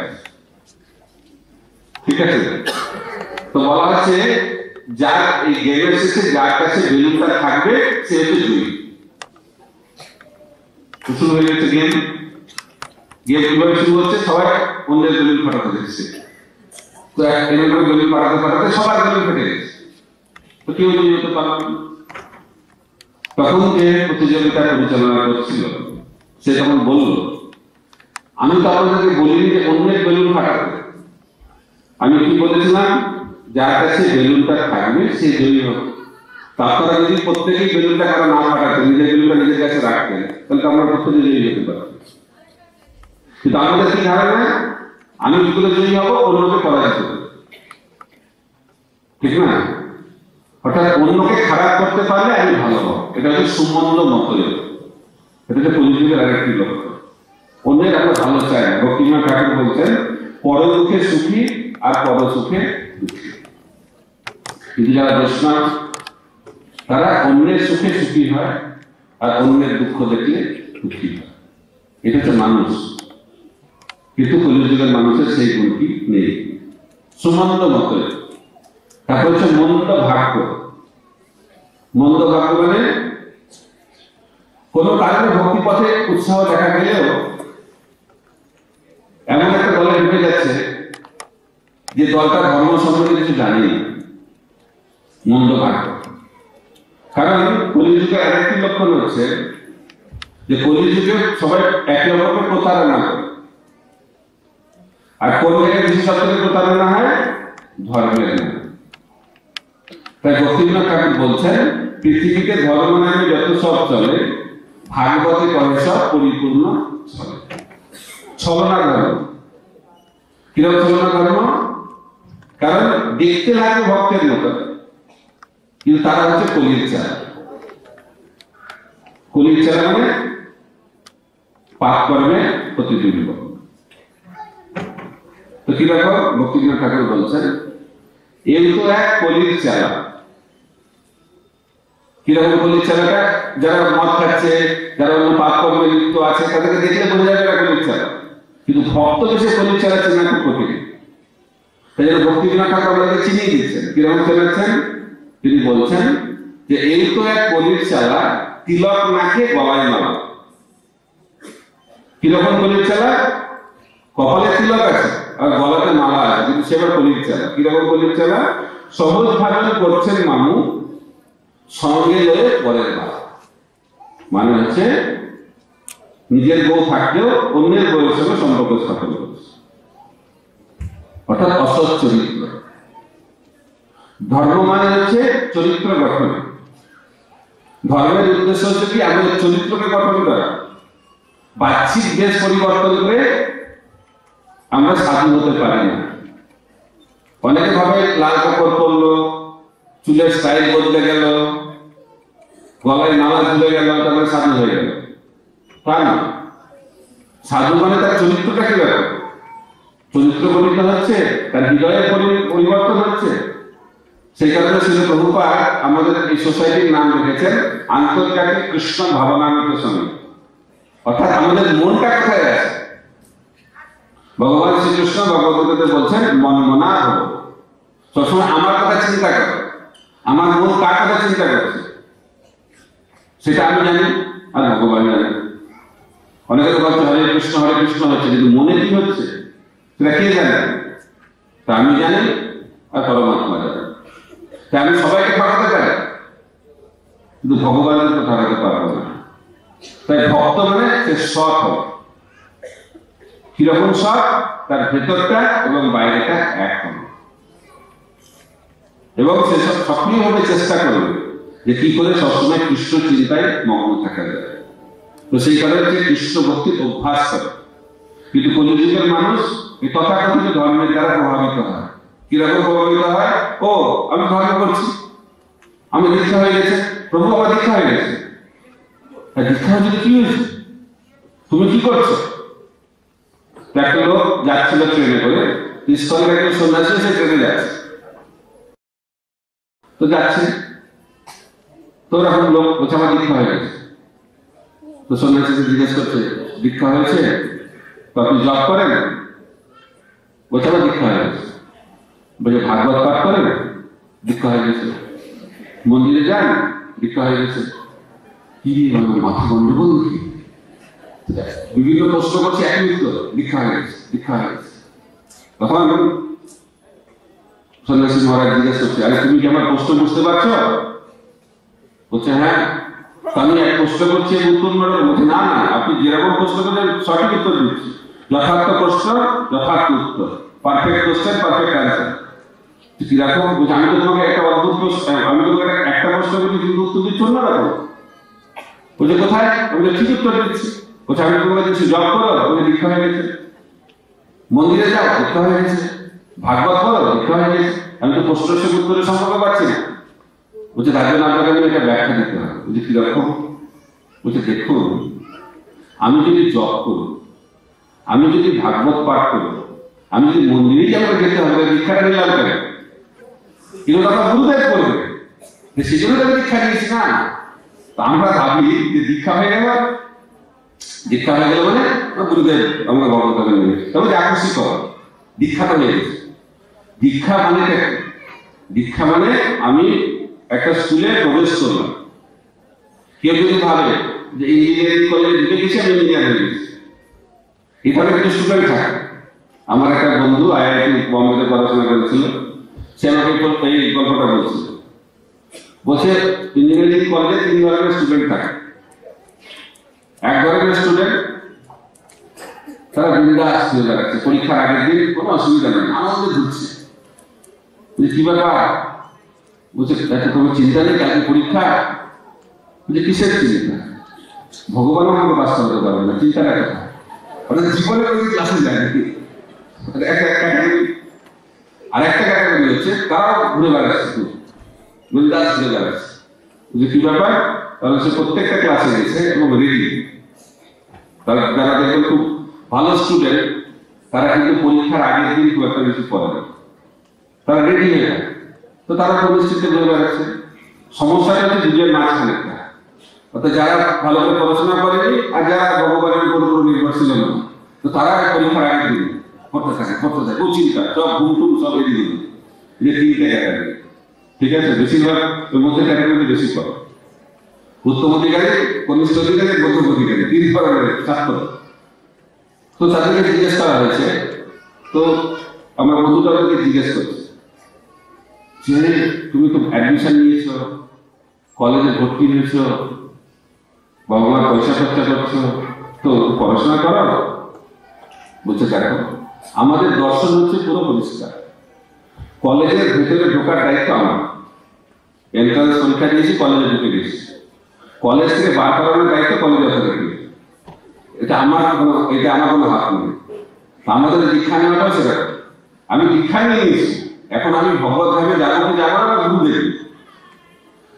ঠিক আছে? তো বলা হচ্ছে যার এই গেমের শেষে যার কাছে বেলুনটা থাকবে সে হচ্ছে জয়ী। শুরু হয়ে গেছে গেম। গিয়ে কিভাবে শুরু হচ্ছে, সবাই অন্যের দলিল ফাটাতে যাচ্ছে। তো এরকম দলিল ফাটাতে ফাটাতে সবার দলিল ফেটে গেছে, তো কেউ জয়ী হতে পারল না। তখন যে প্রতিযোগিতা পরিচালনা করছিল সে তখন বলল, আমি তো আপনাদেরকে বলিনি যে অন্যের বেলুন ফাটাতে, আমি কি বলেছিলাম যার কাছে বেলুনটা থাকবে সে জয়ী হবে। আপনারা যদি প্রত্যেকেই বেলুনটা কারো না ফাটাতেন, নিজের বেলুনটা নিজের কাছে রাখতেন, তাহলে আমরা প্রত্যেকে জয়ী হতে পারতাম। কিন্তু আমাদের কি ধারণা, আমি কি করে জয়ী হবো, অন্যকে পরাজিত করবো, ঠিক না? অর্থাৎ অন্যকে খারাপ করতে পারলে আমি ভালো হব, এটা হচ্ছে সুমন্দ মতই, এটা হচ্ছে কলিযুগের আরেকটি লক্ষ্য। অন্যের আমরা ভালো চাই না। ভক্তিবিনোদ ঠাকুর বলছেন, পর দুঃখে সুখী আর পর সুখে দুঃখী। কিন্তু যারা বৈষ্ণব তারা অন্যের সুখে সুখী হয় আর অন্যের দুঃখ দেখলে দুঃখী হয়। এটা হচ্ছে মানুষ। কিন্তু কলিযুগের মানুষের সেই গুণটি নেই, সুমন্দ মতই। তারপর হচ্ছে মন্দ ভাগ্য। মন্দ ভাগ্য মানে কোন কারণে ভক্তি পথে উৎসাহ দেখা গেলেও এমন একটা দলে ঢুকে যাচ্ছে যে দলটা ধর্ম সম্পর্কে কিছু জানেই, মন্দ ভাগ্য। কারণ কলিযুগের আরেকটি লক্ষণ হচ্ছে যে কলিযুগে সবাই একে অপরকে প্রতারণা করে। আর কোন জায়গায় বিশেষত্বের প্রতারণা হয়, ধর্মের না। তাই ভক্তিবিনোদ ঠাকুর বলছেন, পৃথিবীতে ধর্ম নামে যত সব চলে, ভাগবতে কহে সব পরিপূর্ণ চলে। ছলনা ধর্ম। কিরকম ছলনা ধর্ম? কারণ দেখতে লাগে ভক্তের মতো, কিন্তু তারা হচ্ছে কলির চালা। কলির চালা মানে পাপ কর্মে প্রতিবিম্ব। তো কিরকম? ভক্তিবিনোদ ঠাকুর বলছেন, এই তো এক কলির চালা। কিরকম কলির চালাটা? যারা মদ খাচ্ছে, যারা অন্য পাপ কর্মে লিপ্ত আছে, তাদেরকে দেখলে বোঝা যাবে কলির চালা। কিন্তু ভক্ত বেশি কলির চালা চেনা খুব কঠিন। তাই জন্য ভক্তিবিনোদ ঠাকুর আমাদেরকে চিনিয়ে দিচ্ছেন। কিরকম চেনাচ্ছেন? তিনি বলছেন যে এই তো এক কলির চালা, তিলক নাকে গলায় মালা। কিরকম কলির চালা? কপালে তিলক আছে আর গলাতে মালা আছে, কিন্তু সেবার কলির চালা। কিরকম কলির চালা? সহজ ভাবে করছেন মামু, সঙ্গে লয়ে পরের বাবা। মানে হচ্ছে নিজের বউ থাকলেও অন্যের বউয়ের সঙ্গে সম্পর্ক স্থাপন করছে, অর্থাৎ অসৎ চরিত্র। ধর্ম মানে হচ্ছে চরিত্র গঠন। ধর্মের উদ্দেশ্য হচ্ছে কি, আমাদের চরিত্রকে গঠন করা। বাহ্যিক বেশ পরিবর্তন করে আমরা সাধু হতে পারি না। অনেকে ভাবে লাল কাপড় পরলো, চুলের স্টাইল বদলে গেল, গলায় মালা ঝুলে গেল, তারপরে সাধু হয়ে গেল। তা না, সাধু মানে তার চরিত্রটা কি ব্যাপার? চরিত্র পরিবর্তন হচ্ছে, তার হৃদয়ের পরিবর্তন হচ্ছে। সেই কারণে শ্রীল প্রভুপাদ আমাদের এই সোসাইটির নাম রেখেছেন আন্তর্জাতিক কৃষ্ণ ভাবনামৃত সমিতি। অর্থাৎ আমাদের মনটা কোথায় আছে? ভগবান শ্রীকৃষ্ণ ভগবদ্গীতাতে বলছেন, মন মনা হব। সবসময় আমার কথা চিন্তা করো, আমার মন কার কথা চিন্তা করছে সেটা আমি জানি আর ভগবান জানেন। অনেকে বলছে হরে কৃষ্ণ হচ্ছে, কিন্তু মনে কি হচ্ছে সেটা কে জানে? তা আমি জানি আর পরমাত্মা জানেন। তাই আমি সবাইকে ঠকাতে পারি, কিন্তু ভগবানের তো ঠকাতে পারবো না। তাই ভক্ত মানে সে সৎ হবে। কিরকম সৎ? তার ভেতরটা এবং বাইরেটা এক হবে, এবং সে সক্রিয়ভাবে চেষ্টা করবে যে কি করে সবসময় কৃষ্ণ চিন্তায় মগ্ন থাকা যায়। তো সেই কারণে যে কৃষ্ণ ভক্তির অভ্যাস করে। কিন্তু কলিযুগের মানুষ এই তথাকথিত ধর্মের দ্বারা প্রভাবিত হয়। কিরকম প্রভাবিত হয়? ও আমি ধর্ম করছি, আমি দীক্ষা হয়ে গেছে, প্রভু আমার দীক্ষা হয়ে গেছে। দীক্ষা হচ্ছে কি হয়েছে? তুমি কি করছো? একটা লোক যাচ্ছিল ট্রেনে করে, ইস্কনের একজন সন্ন্যাসী সে ট্রেনে যাচ্ছে, তো যাচ্ছে, তো ওরকম লোক বলছে আমার দীক্ষা হয়ে গেছে। তো সন্ন্যাসীকে জিজ্ঞেস করছে, দীক্ষা হয়েছে? তো আপনি জব করেন? বলছে আমার দীক্ষা হয়ে গেছে। বলছে ভাগবত পাঠ করেন? দীক্ষা হয়ে গেছে। মন্দিরে যান? দীক্ষা হয়ে গেছে। কি মাথা গন্ডগোল কি? বিভিন্ন প্রশ্ন করছি, একই উত্তর, দীক্ষা হয়ে গেছে, দীক্ষা হয়ে গেছে। তখন সন্ন্যাসী মহারাজ জিজ্ঞেস করছে, আরে তুমি কি আমার প্রশ্ন বুঝতে পারছো? বলছে হ্যাঁ। আমি এক প্রশ্ন করছি, উত্তর বলছে না না, আপনি যেরকম প্রশ্ন করলেন সঠিক উত্তর দিচ্ছি। যথার্থ প্রশ্ন যথার্থ উত্তর, পারফেক্ট কোশ্চেন পারফেক্ট অ্যান্সার। কিরকম? বলছে আমি তো তোমাকে একটা অদ্ভুত প্রশ্ন, আমি তোমাকে একটা প্রশ্ন করছি কিন্তু উত্তর দিচ্ছ অন্যরকম। বলছে কোথায়? আমি তো ঠিক উত্তর দিচ্ছি। বলছে আমি তোমাকে দিচ্ছি জব করো, ওকে দীক্ষা হয়ে গেছে। মন্দিরে যাও, দীক্ষা হয়ে গেছে। ভাগবত করো, দীক্ষা হয়ে গেছে। আমি তো প্রশ্ন উত্তরের সম্পর্ক পাচ্ছি না। বলছে তার জন্য আপনাকে আমি একটা ব্যাখ্যা দিতে হবে। বলছে কিরকম? বলছে দেখুন, আমি যদি জব করি, আমি যদি ভাগবত পাঠ করি, আমি যদি মন্দিরেই আমাকে যেতে হবে, দীক্ষাটা নিলাম কেন? কিন্তু তখন গুরুদেব করবে, সেই জন্য তাকে দীক্ষা দিয়েছি না। আমরা ভাবি যে দীক্ষা হয়ে গেল, দীক্ষা হয়ে গেল মানে গুরুদেব আমাকে ভগবত নেবে, তবে আকর্ষিত দীক্ষা তো হয়ে গেছে। দীক্ষা মানে দীক্ষা মানে আমি একটা স্কুলে প্রবেশ করলাম। কেউ যদি ভাবে যে ইঞ্জিনিয়ারিং কলেজে ঢুকে গেছি, আমি ইঞ্জিনিয়ার হয়ে গেছি, এখানে একটা স্টুডেন্ট থাকে। আমার একটা বন্ধু আইআইটি বম্বেতে পড়াশোনা করেছিল, সে আমাকে এই গল্পটা বলছিল। বলছে ইঞ্জিনিয়ারিং কলেজে 3 ধরনের স্টুডেন্ট থাকে। এক ধরনের স্টুডেন্ট, তারা বিন্দাস হয়ে বেড়াচ্ছে, পরীক্ষার আগের দিন কোনো অসুবিধা নেই, আনন্দে ঘুরছে। কি ব্যাপার? বলছে তোমার চিন্তা নেই, কালকে পরীক্ষা। বলছে কিসের চিন্তা? ভগবানও আমাকে বাঁচতে হতে পারবে না, চিন্তাটা কথা। অর্থাৎ জীবনে ওই ক্লাসে যায় নাকি? আর একটা ক্যাটাগরি হচ্ছে তারাও ঘুরে বেড়াচ্ছে, খুব বিন্দাস ঘুরে বেড়াচ্ছে। বলছে কি ব্যাপার? তাহলে সে প্রত্যেকটা ক্লাসে গেছে এবং রেডি। তারা যারা দেখবেন খুব ভালো স্টুডেন্ট, তারা কিন্তু পরীক্ষার আগের দিন খুব একটা বেশি পড়ে না, তারা রেডি হয়ে যায়। তো তারা পরিস্থিতিতে ঘুরে বেড়াচ্ছে। সমস্যাটা হচ্ছে দুজনের মাঝখানে, অর্থাৎ যারা ভালো করে পড়াশোনা করেনি আর যারা ভগবানের উপর নির্ভরশীল না, তো তারা পরীক্ষার আগের দিন পড়তে থাকে খুব চিন্তা, সব ঘুমটুম সব এদিকে। যে 3টে ক্যাটাগরি, ঠিক আছে? বেশিরভাগ ওই মধ্যে ক্যাটাগরি বেশি পড়ে। উত্তম অধিকারী, কনিষ্ঠ অধিকারী, মধ্যম অধিকারী, 3 ধরনের ছাত্র। তো তাদেরকে জিজ্ঞেস করা হয়েছে, তো আমার বন্ধুটাকে জিজ্ঞেস করছে যে তুমি তো অ্যাডমিশন নিয়েছো, কলেজে ভর্তি হয়েছো, বাবা মার পয়সা খরচা করছো, তো পড়াশোনা করো। বলছে দেখো, আমাদের দর্শন হচ্ছে পুরো পরিষ্কার। কলেজের ভেতরে ঢোকার দায়িত্ব আমার। এন্ট্রান্স পরীক্ষা দিয়েছি, কলেজে ঢুকে গেছি। কলেজ থেকে বার করানোর দায়িত্ব কলেজ অথরিটি। এটা আমার কোনো হাত নেই। আমাদের দীক্ষা নেওয়াটাও সেটা। আমি দীক্ষা নিয়ে নিয়েছি, এখন আমি ভগবত ভাবে যাবো কি যাবো না গুরু দেবী।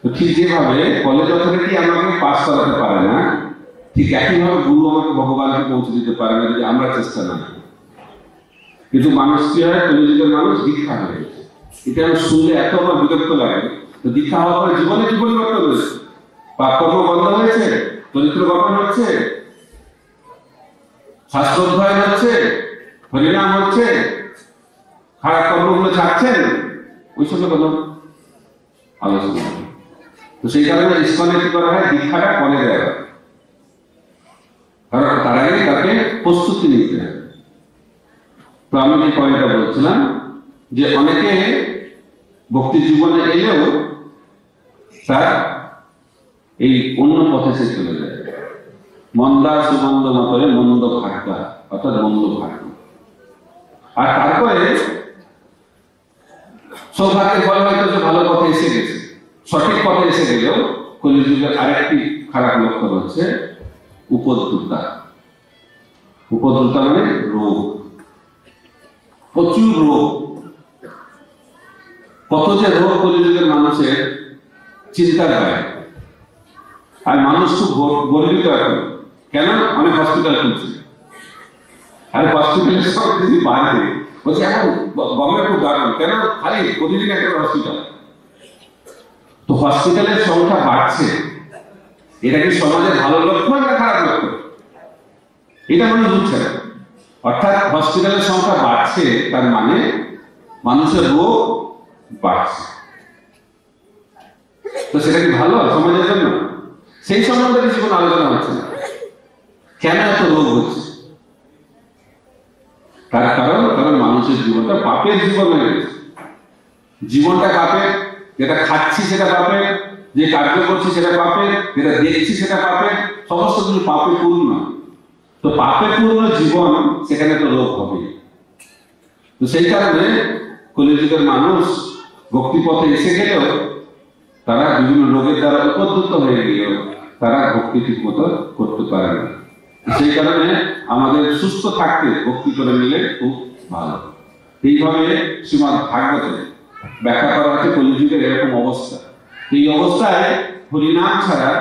তো ঠিক যেভাবে কলেজ অথরিটি আমাকে পাস করাতে পারে না, ঠিক একইভাবে গুরু আমাকে ভগবানকে পৌঁছে দিতে পারে না যদি আমরা চেষ্টা না করি। কিন্তু মানুষ কি হয়, কলিযুগের মানুষ দীক্ষা হয়ে গেছে। এটা আমি শুনলে এত আমার বিরক্ত লাগে। তো দীক্ষা হওয়ার পরে জীবনে কি পরিবর্তন হয়েছে? পাপকর্ম বন্ধ হয়েছে, চরিত্র গঠন হচ্ছে, শাস্ত্র অধ্যয়ন হচ্ছে, হরিনাম হচ্ছে, খারাপ কর্মগুলো ছাড়ছেন, ওই সঙ্গে কোনো আলোচনা। তো সেই কারণে ইসকনে কি করা হয়, দীক্ষাটা পরে দেওয়া হয়, কারণ তার আগে তাকে প্রস্তুতি নিতে হয়। তো আমি যে পয়েন্টটা বলছিলাম যে অনেকে ভক্তি জীবনে এলেও তার এই অন্য পথে সে চলে যায়। মন্দা সুমন্দ মতরে মন্দ ভাগ্যা, অর্থাৎ মন্দ ভাগ্য। আর তারপরে সৌভাগ্যের ফল হয়তো সে ভালো পথে এসে গেছে, সঠিক পথে এসে গেলেও কলিযুগের আরেকটি খারাপ লক্ষণ হচ্ছে উপদ্রুতা। উপদ্রুতা মানে রোগ, প্রচুর রোগ। কত যে রোগ কলিযুগের মানুষের চিন্তার বাইরে। আর মানুষ খুব গর্বিত এখন, কেন? অনেক হসপিটাল খুলছে, আর হসপিটালের সব কিছু বাড়বে। বলছে এখন গভর্নমেন্ট খুব দারুণ, কেন? খালি প্রতিদিন একটা হসপিটাল। তো হসপিটালের সংখ্যা বাড়ছে, এটা কি সমাজের ভালো লক্ষণ না খারাপ লক্ষণ? এটা মানুষ বুঝছে না। অর্থাৎ হসপিটালের সংখ্যা বাড়ছে, তার মানে মানুষের রোগ বাড়ছে। তো সেটা কি ভালো সমাজের জন্য? সেই সম্বন্ধে কিছু কোনো আলোচনা হচ্ছে না। কেন এত রোগ হচ্ছে? তার কারণ মানুষের জীবনটা পাপের জীবন হয়ে গেছে। জীবনটা পাপের, যেটা খাচ্ছি সেটা পাপের, যে কার্য করছি সেটা পাপের, যেটা দেখছি সেটা পাপের, সমস্ত কিছু পাপে পূর্ণ। তো পাপে পূর্ণ জীবন, সেখানে তো রোগ হবে। তো সেই কারণে কলিযুগের মানুষ ভক্তিপথে এসে গেলেও তারা বিভিন্ন রোগের দ্বারা উপদ্রুত হয়ে গেলেও তারা ভক্তি ঠিক মতো করতে পারে না। সেই কারণে আমাদের সুস্থ থাকতে ভক্তি করে নিলে খুব ভালো। এইভাবে শ্রীমদ্ ভাগবতে ব্যাখ্যা করা হচ্ছে কলিযুগের এরকম অবস্থা। এই অবস্থায় হরিনাম ছাড়া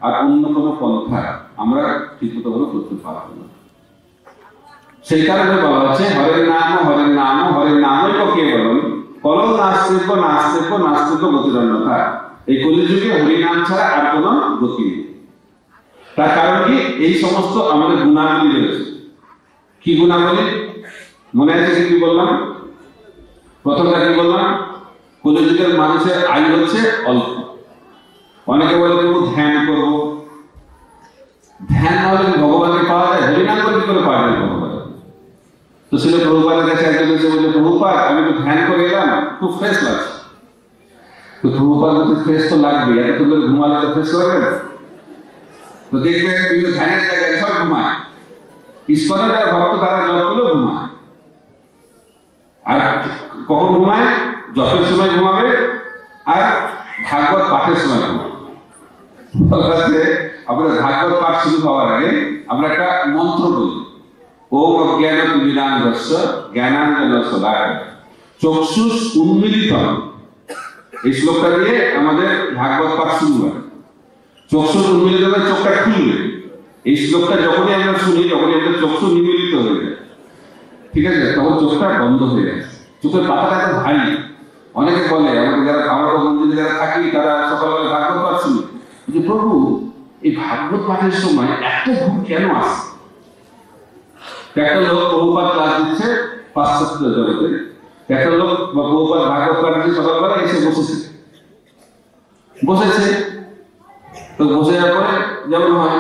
আর অন্য কোনো পন্থা আমরা ঠিকমতো ভাবে করতে পারবো না। সেই কারণে বলা হচ্ছে হরের নাম হরের নাম হরের নামই তো কেবলম কলম নাস্তিক নাস্তিক নাস্তিক গতিরন্যতা। এই কলিযুগে হরিনাম ছাড়া আর কোনো গতি নেই। তার কারণ কি? এই সমস্ত আমাদের গুণাবলী রয়েছে। কি গুণাবলী মনে আছে? কি বললাম? প্রথমটা কি বললাম? কলিযুগের মানুষের আয়ু হচ্ছে অল্প। অনেকে বলে ধ্যান করবো। ধ্যান না হলে ভগবানকে পাওয়া যায়? হরিনাম করে কি করে পাওয়া যায় ভগবান? তো ছিল প্রভুপাদের কাছে একজন এসে বলছে, প্রভুপাদ আমি তো ধ্যান করে এলাম, খুব ফ্রেশ লাগছে। তো প্রভুপাদ বলতে ফ্রেশ তো লাগবে, এত করে ঘুমালে তো ফ্রেশ লাগবে না। তো দেখবেন বিভিন্ন ধ্যানের জায়গায় সব ঘুমায়, ঈশ্বরের যারা ভক্ত তারা জপ করলেও ঘুমায়। আর কখন ঘুমায়? জপের সময় ঘুমাবে আর ভাগবত পাঠের সময় ঘুমাবে। আমরা ভাগবত পাঠ শুরু হওয়ার আগে আমরা একটা মন্ত্র বলি, ওম অজ্ঞান তিমিরান্ধস্য জ্ঞানাঞ্জন শলাকায় চক্ষুষ উন্মীলিতম। এই শ্লোকটা দিয়ে আমাদের ভাগবত পাঠ শুরু হয়। চক্ষুষ উন্মীলিত হলে চোখটা খুলবে। এই শ্লোকটা যখনই আমরা শুনি, যখনই আমাদের চক্ষু নিমীলিত হয়ে যায়, ঠিক আছে, তখন চোখটা বন্ধ হয়ে যায়। চোখের পাতাটা এত ভারী। অনেকে বলে, আমাদের যারা কামারপুর মন্দিরে যারা থাকি তারা সকালবেলা ভাগবত পাঠ শুনি, যে প্রভু এই ভাগবত পাঠের সময় এত ঘুম কেন আসে? একটা লোক প্রভুপাদ ক্লাস দিচ্ছে পাশ্চাত্য জগতে, একটা লোক বা প্রভুপাদ ভাগবত পাঠ দিচ্ছে সকালবেলা, এসে বসেছে। তো বসে যাওয়ার পরে যেমন হয়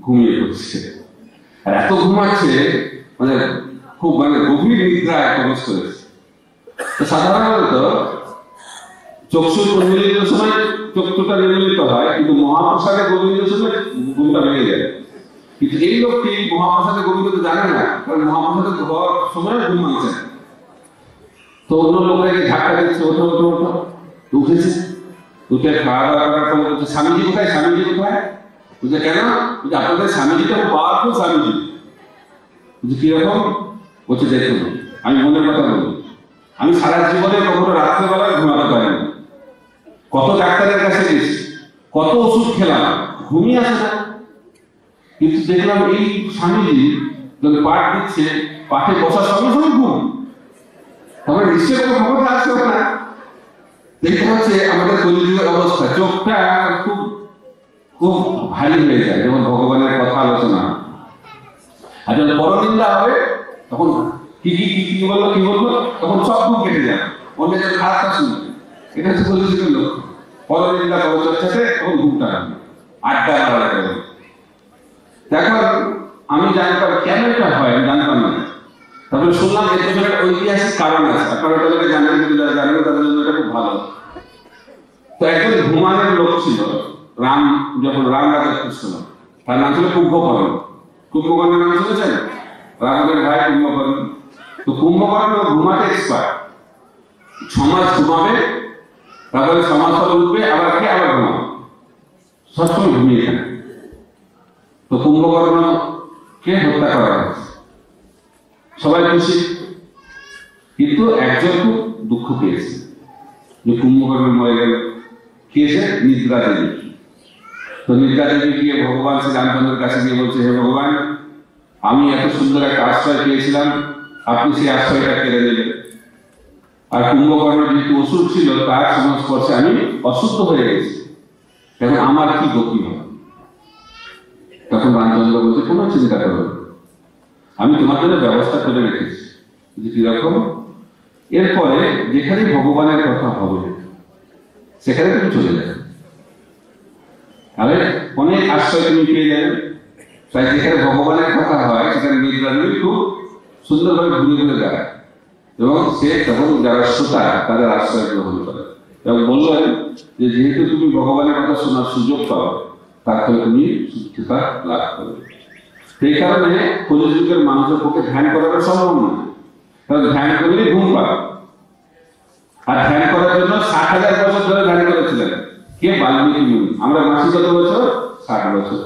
ঘুমিয়ে পড়ছে। আর এত ঘুমাচ্ছে মানে খুব গভীর নিদ্রায় প্রবেশ করেছে। তো সাধারণত চক্ষুর উন্মীলিত সময় চক্ষুটা নির্মিলিত হয়, কিন্তু মহাপ্রসাদে গোবিন্দ সময় ঘুমটা ভেঙে যায়। কিন্তু এই লোকটি মহাপ্রসাদে গোবিন্দ জানে না, কারণ মহাপ্রসাদে হওয়ার সময় ঘুম ভাঙছে। তো অন্য লোকের ধাক্কা দিচ্ছে, ওঠো ওঠো ওঠো। উঠেছে, উঠে খাওয়া দাওয়া করার পর বলছে, স্বামীজি কোথায়? স্বামীজি কোথায়? বুঝলে কেন? আপনাদের স্বামীজিটা পাওয়ারফুল স্বামীজি। কিরকম? বলছে দেখুন, আমি মনের কথা বলি, আমি সারা জীবনে কখনো রাত্রেবেলায় ঘুমাতে পারিনি। কত ডাক্তারের কাছে গেছি, কত ওষুধ খেলাম, ঘুমিয়ে আসে না। কিন্তু দেখলাম এই স্বামীজি যদি পাঠ দিচ্ছে, পাঠে বসার সঙ্গে সঙ্গে ঘুম। তবে নিশ্চয় কোনো ক্ষমতা আসবে না। দেখতে হচ্ছে আমাদের কলিযুগের অবস্থা, চোখটা খুব খুব ভারী হয়ে যায় যেমন ভগবানের কথা আলোচনা। আর যখন পরনিন্দা হবে তখন কি বলবো তখন সব ঘুম কেটে যায়, অন্য যে খারাপটা শুনবে। এটা হচ্ছে কলিযুগের লোক। পরনিন্দা পরচর্চাতে তখন ঘুমটা হবে, আড্ডা মারা যাবে। দেখো আমি জানতাম কেন এটা হয়, আমি জানতাম না। তারপরে শুনলাম এর পেছনে একটা ঐতিহাসিক কারণ আছে। আপনারা তাদেরকে জানেন, কিন্তু যারা জানেন তাদের জন্য এটা খুব ভালো। তো একজন ঘুমানোর লোক ছিল, যখন রাম রাজা ছিল, তার নাম ছিল কুম্ভকর্ণ। কুম্ভকর্ণের নাম শুনেছেন? রামের ভাই কুম্ভকর্ণ। তো কুম্ভকর্ণ ঘুমাতে এক্সপার্ট। 6 মাস ঘুমাবে, তারপরে 6 মাস পরে উঠবে, আবার খেয়ে আবার ঘুমাবে, সবসময় ঘুমিয়ে থাকে। তো কুম্ভকর্ণকে হত্যা করা হয়েছে, সবাই খুশি। কিন্তু একজন খুব দুঃখ পেয়েছে যে কুম্ভকর্ণ মরে গেল। কে সে? নিদ্রা দেবী। তো নিদ্রা দেবী গিয়ে ভগবান শ্রী রামচন্দ্রের কাছে গিয়ে বলছে, হে ভগবান, আমি এত সুন্দর একটা আশ্রয় পেয়েছিলাম, আপনি সেই আশ্রয়টা কেড়ে দিলেন। আর কুম্ভকর্ণ যেহেতু অসুর ছিল, তার সংস্পর্শে আমি অসুস্থ হয়ে গেছি, এখন আমার কি গতি হবে? তখন রামচন্দ্র বলছে, কোনো চিন্তা করো, আমি তোমার জন্য ব্যবস্থা করে রেখেছি। কিরকম? এরপরে যেখানে ভগবানের কথা হবে সেখানে তুমি চলে যাবে, তাহলে অনেক আশ্রয় তুমি পেয়ে যাবে, তাই যেখানে ভগবানের কথা হয় সেখানে মেঘরানী খুব সুন্দরভাবে ঘুরে ঘুরে দাঁড়ায় এবং সে তখন যারা শ্রোতা তাদের আশ্রয় গ্রহণ করে এবং বললেন যে যেহেতু তুমি ভগবানের কথা শোনার সুযোগ পাও তার ফলে তুমি শুদ্ধতা লাভ করবে। সেই কারণে কলিযুগের মানুষের পক্ষে ধ্যান করাটা সম্ভব নয়, কারণ ধ্যান করলে ঘুম পাবে। আর ধ্যান করার জন্য 60,000 বছর ধরে ধ্যান করেছিলেন কে? বাল্মীকি মুনি। আমরা মাসি কত বছর? 60 বছর।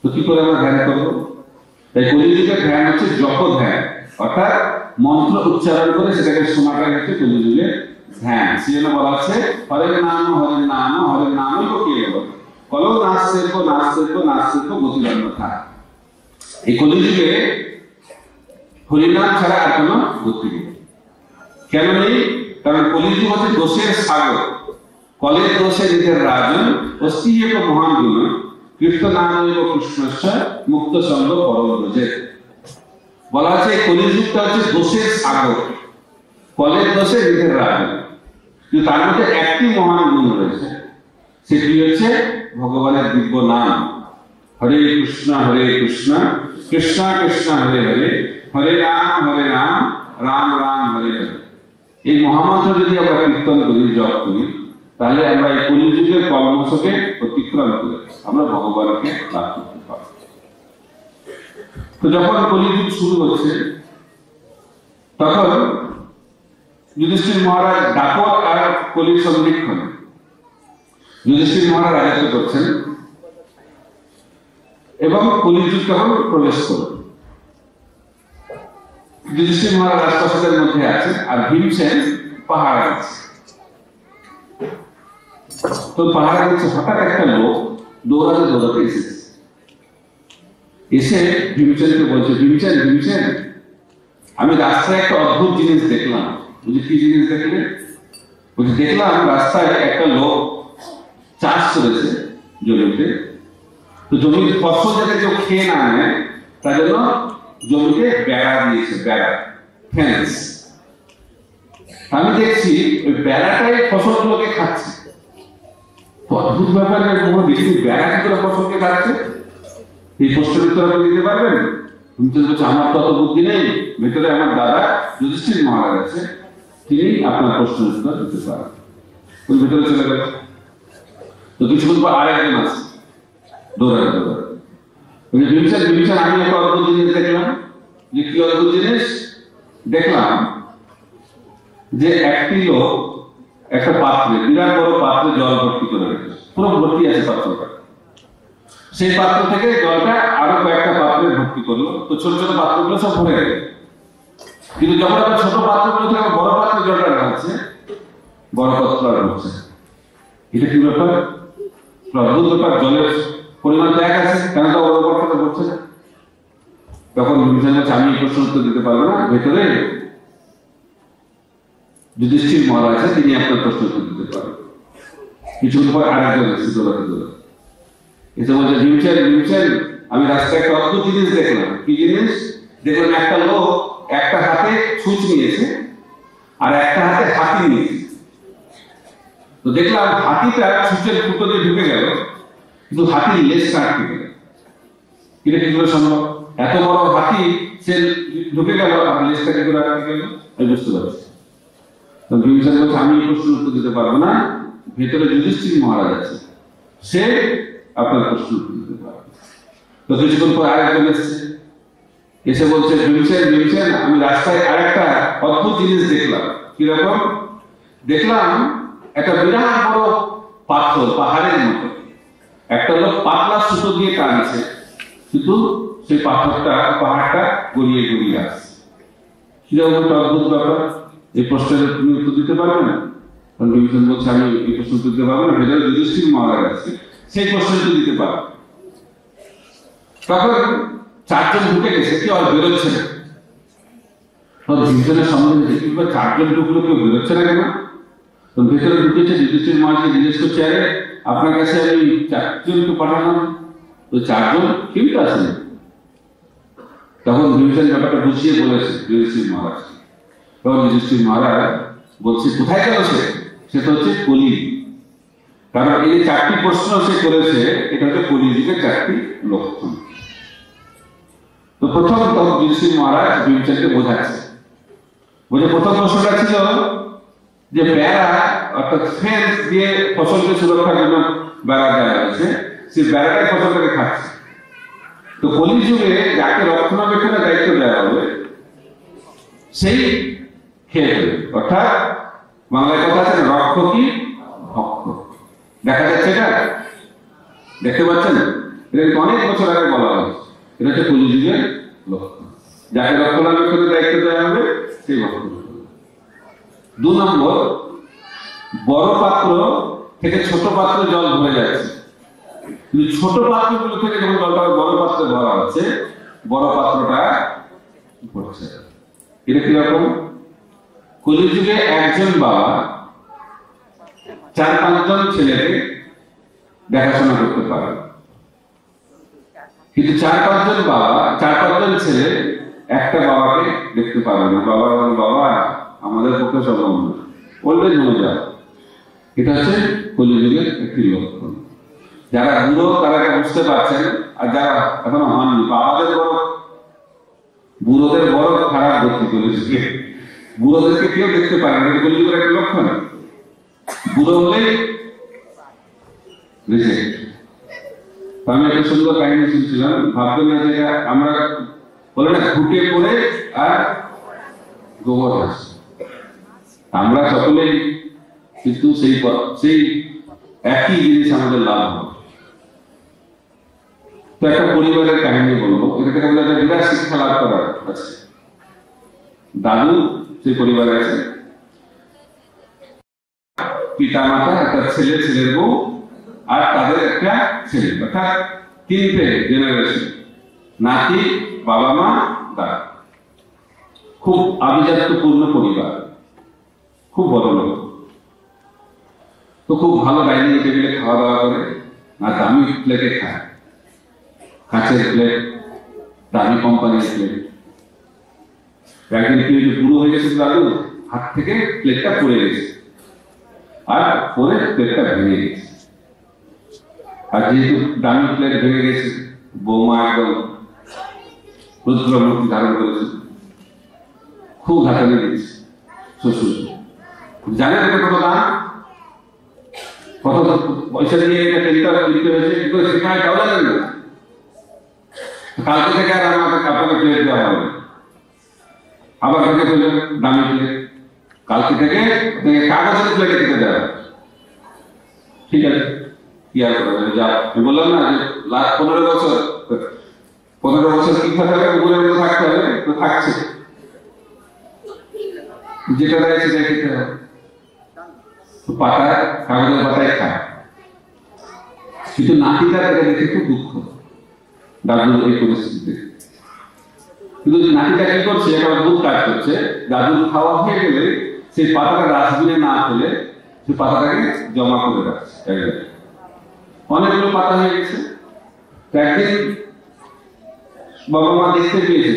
তো কি করে আমরা ধ্যান করবো? তাই কলিযুগের ধ্যান হচ্ছে জপ ধ্যান, অর্থাৎ মন্ত্র উচ্চারণ করে সেটাকে শোনাটাই হচ্ছে কলিযুগের ধ্যান। সেজন্য বলা আছে হরে নাম হরে নাম হরে নামই তো কে বলে কলো নাচতে গতিরন্ন থাক। এই কলিযুগে হরিনাম ছাড়া আর কোনো গতি নেই। কেন নেই? কারণ কলিযুগ হচ্ছে দোষের সাগর, কলের দোষে নিজের রাজন অস্তি এক মহান গুণ কৃষ্ণ নাম কৃষ্ণস্য মুক্ত সঙ্গ পরম ব্রজে। বলা আছে কলিযুগটা হচ্ছে দোষের সাগর, কলের দোষে নিজের রাজন, কিন্তু তার মধ্যে একটি মহান গুণ রয়েছে, সেটি হচ্ছে ভগবানের দিব্য নাম। হরে কৃষ্ণ কৃষ্ণ কৃষ্ণ হরে হরে, হরে রাম রাম রাম হরে হরে। এই মহামন্ত্র যদি আমরা কীর্তন করি, জপ করি, তাহলে আমরা এই কলিযুগের কর্মশকে অতিক্রম করে আমরা ভগবানকে লাভ করতে পারব। তো যখন কলিযুগ শুরু হচ্ছে তখন যুধিষ্ঠির মহারাজ দাপর আর কলির সন্ধিক্ষণ যুধিষ্ঠির মহারাজ রাজত্ব করছেন এবং কলিযুগ তখন প্রবেশ করল। যুধিষ্ঠির মহারাজ রাজপ্রাসাদের মধ্যে আছে আর ভীমসেন পাহাড় আছে। তো পাহাড়ে হচ্ছে হঠাৎ একটা লোক দৌড়াতে এসে ভীমসেনকে বলছে, ভীমসেন আমি রাস্তায় একটা অদ্ভুত জিনিস দেখলাম। বুঝি কি জিনিস দেখলে? বলছি দেখলাম রাস্তায় একটা লোক চাষ করেছে জমিতে, তো জমির ফসল যাতে কেউ খেয়ে না নেয় তার জন্য জমিতে বেড়া দিয়েছে, বেড়া, ফেন্স। আমি দেখছি ওই বেড়াটাই ফসলগুলোকে খাচ্ছে। অদ্ভুত ব্যাপার, বেড়া কি করে ফসলকে খাচ্ছে? এই প্রশ্নের উত্তর আপনি দিতে পারবেন? বলছে আমার তো অত বুদ্ধি নেই, ভেতরে আমার দাদা যুধিষ্ঠির মহারাজ আছে, তিনি আপনার প্রশ্নের উত্তর দিতে পারেন। ওই ভেতরে চলে গেল। তো কিছুক্ষণ পর আরেকজন আছে দৌড়াতে ভীমসেন আমি একটা অদ্ভুত জিনিস দেখলাম। যে কি অদ্ভুত জিনিস দেখলাম? যে একটি লোক একটা পাত্রে, বিরাট বড় পাত্রে জল ভর্তি করে রেখেছে, পুরো ভর্তি আছে পাত্রটা। সেই পাত্র থেকে জলটা আরো কয়েকটা পাত্রে ভর্তি করলো। তো ছোট ছোট পাত্রগুলো সব ভরে গেল, কিন্তু যখন আবার ছোট পাত্রগুলো থেকে বড় পাত্রে জলটা ঢালছে, বড় পাত্র আর হচ্ছে। এটা কি ব্যাপার? অদ্ভুত ব্যাপার। জলের পরিমাণ তো এক আছে, কেন তো বড় পাত্রটা ভরছে না? তখন ভীমসেন বলছে আমি এই প্রশ্ন উত্তর দিতে পারবো না, ভেতরে যুধিষ্ঠির মহারাজ আছে, তিনি আপনার প্রশ্ন উত্তর দিতে পারবেন। কিছুক্ষণ পর আরেকজন এসে দৌড়াতে এসে বলছে ভীমসেন আমি রাস্তায় একটা অদ্ভুত জিনিস দেখলাম। কি জিনিস দেখলাম? একটা লোক একটা হাতে ছুঁচ নিয়েছে আর একটা হাতে হাতি নিয়েছে। তো দেখলাম হাতিটা ছুঁচের ফুটো দিয়ে ঢুকে গেল, কিন্তু হাতির লেজটা আটকে গেল। এটা কি করে সম্ভব? এত বড় হাতি সে ঢুকে গেল আর লেজটা কি করে আটকে গেল? আমি বুঝতে পারছি। তো ভীমসেন বলছে আমি এই প্রশ্ন উত্তর দিতে পারবো না, ভেতরে যুধিষ্ঠির মহারাজ আছে, সে আপনার প্রশ্ন উত্তর দিতে পারবে। তো কিছুক্ষণ পর আরেকজন এসে বলছে ভীমসেন আমি রাস্তায় আরেকটা অদ্ভুত জিনিস দেখলাম। কিরকম? দেখলাম একটা বিরাট বড় পাথর, পাহাড়ের মতো। একটা লোক পাতলা সুতো দিয়ে টানছে, কিন্তু সেই পাথরটা, পাহাড়টা গড়িয়ে গড়িয়ে আসছে। কিরকম একটা অদ্ভুত ব্যাপার। এই প্রশ্নের তুমি উত্তর দিতে পারবে না? কারণ ভীমসেন বলছে আমি এই প্রশ্ন উত্তর দিতে পারবো না, ভেতরে যুধিষ্ঠির মহারাজ আছে, সেই প্রশ্নের উত্তর দিতে পারবে। তখন চারজন ঢুকে গেছে, কেউ আর বেরোচ্ছে না। ভীমসেনের সম্বন্ধে চারজন ঢুকলো, কেউ বেরোচ্ছে না কেন? তো ভেতরে ঢুকেছে, যুধিষ্ঠির মহারাজকে জিজ্ঞেস করছে আরে আপনার কাছে আমি চারজনকে পাঠালাম, তো চারজন কেউ তো আসেনি। তখন ভীমসেন ব্যাপারটা বুঝিয়ে বলেছে যুধিষ্ঠির মহারাজ। তখন যুধিষ্ঠির মহারাজ বলছে কোথায় গেল সে? সেটা হচ্ছে কলি। কারণ এই চারটি প্রশ্ন সে করেছে, এটা হচ্ছে কলিযুগের চারটি লক্ষণ। প্রথম যুধিষ্ঠির মহারাজ ভীমসেনকে বোঝাচ্ছে, বুঝে প্রথম প্রশ্নটা ছিল যে বেড়া অর্থাৎ ফেন্স দিয়ে ফসলকে সুরক্ষার জন্য বেড়া দেওয়া হয়েছে, সেই বেড়াটাই ফসলটাকে খাচ্ছে। তো কলিযুগে যাকে রক্ষণাবেক্ষণের দায়িত্ব দেওয়া হবে সেই খেয়ে ফেলবে, অর্থাৎ বাংলায় কথা আছে রক্ষকই ভক্ষক। দেখা যাচ্ছে এটা, দেখতে পাচ্ছেন? এটা অনেক বছর আগে বলা হয়েছে, এটা হচ্ছে কলিযুগের লক্ষণ। যাকে রক্ষণাবেক্ষণের দায়িত্ব দেওয়া হবে সেই ভক্ষক। 2 নম্বর, বড় পাত্র থেকে ছোট পাত্রে জল ভরে যাচ্ছে, কিন্তু ছোট পাত্রগুলো থেকে যখন জলটা বড় পাত্রে ভরা হচ্ছে, বড় পাত্রটা ভরছে। এটা কিরকম? কলিযুগে একজন বাবা 4-5 জন ছেলেকে দেখাশোনা করতে পারে, কিন্তু 4-5 জন বাবা 4-5 জন ছেলে একটা বাবাকে দেখতে পাবে না। বাবা আমাদের পক্ষে সম্ভব না, অলওয়েজ মনে যায়। এটা হচ্ছে কলিযুগের একটি লক্ষণ। যারা বুড়ো তারা বুঝতে পারছেন, আর যারা এখনো হননি, বাবাদের বুড়োদের বড় খারাপ গতি কলিযুগে। বুড়োদেরকে কেউ দেখতে পারে না, এটা কলিযুগের একটি লক্ষণ। বুড়ো হলেই রিজেক্ট। আমি একটা সুন্দর কাহিনী শুনছিলাম, ভাববেন না যে আমরা বলে না ঘুটে পড়ে আর গোবর আসছে, আমরা সকলেই কিন্তু সেই একই জিনিস আমাদের লাভ হবে। তো একটা পরিবারের কাহিনী বলবো, এটা থেকে আমাদের একটা বিরাট শিক্ষা লাভ করার আছে। দাদু সেই পরিবারে আছে, পিতা মাতা, একটা ছেলে, ছেলের বউ, আর তাদের একটা ছেলে, অর্থাৎ 3টে জেনারেশন, নাতি, বাবা মা, দাদা। খুব আভিজাত্যপূর্ণ পরিবার, খুব বড় লোক। তো খুব ভালো ডাইনিং টেবিলে খাওয়া দাওয়া করে, আর দামি প্লেটে খায়, কাঁচের প্লেট, দামি কোম্পানির প্লেট। একদিন কি পুরো হয়ে গেছে, দাদু হাত থেকে প্লেটটা পড়ে গেছে, আর পরে প্লেটটা ভেঙে গেছে। আর যেহেতু দামি প্লেট ভেঙে গেছে, বৌমা একদম রুদ্রমূর্তি ধারণ করেছে, খুব ঘাটানি দিয়েছে শ্বশুর। জানেন এটা কত দাম, কত পয়সা দিয়ে এটা প্লেটটা কিনতে হয়েছে, কিন্তু সেখানে কাউ জানেন না। কালকে থেকে আর আমাকে আপনাকে প্লেট দেওয়া হবে, আবার ভেঙে ফেলবেন দামি প্লেট, কালকে থেকে কাগজের প্লেটে দিতে দেওয়া। ঠিক আছে, কি আর যা বললাম না যে 15 বছর কি থাকতে হবে, উপরের মধ্যে থাকতে হবে, তো থাকছে, যেটা দেয় সেটা খেতে হবে। পাতায়, কাগজের পাতায় খায়। কিন্তু নাতিটা এটা দেখে খুব দুঃখ, দাদুর এই পরিস্থিতিতে। কিন্তু নাতিটা কি করছে, একটা অদ্ভুত কাজ করছে, দাদুর খাওয়া হয়ে গেলে সেই পাতাটা ডাস্টবিনে না ফেলে সেই পাতাটাকে জমা করে রাখছে। অনেকগুলো পাতা হয়ে গেছে। একদিন বাবা মা দেখতে পেয়েছে,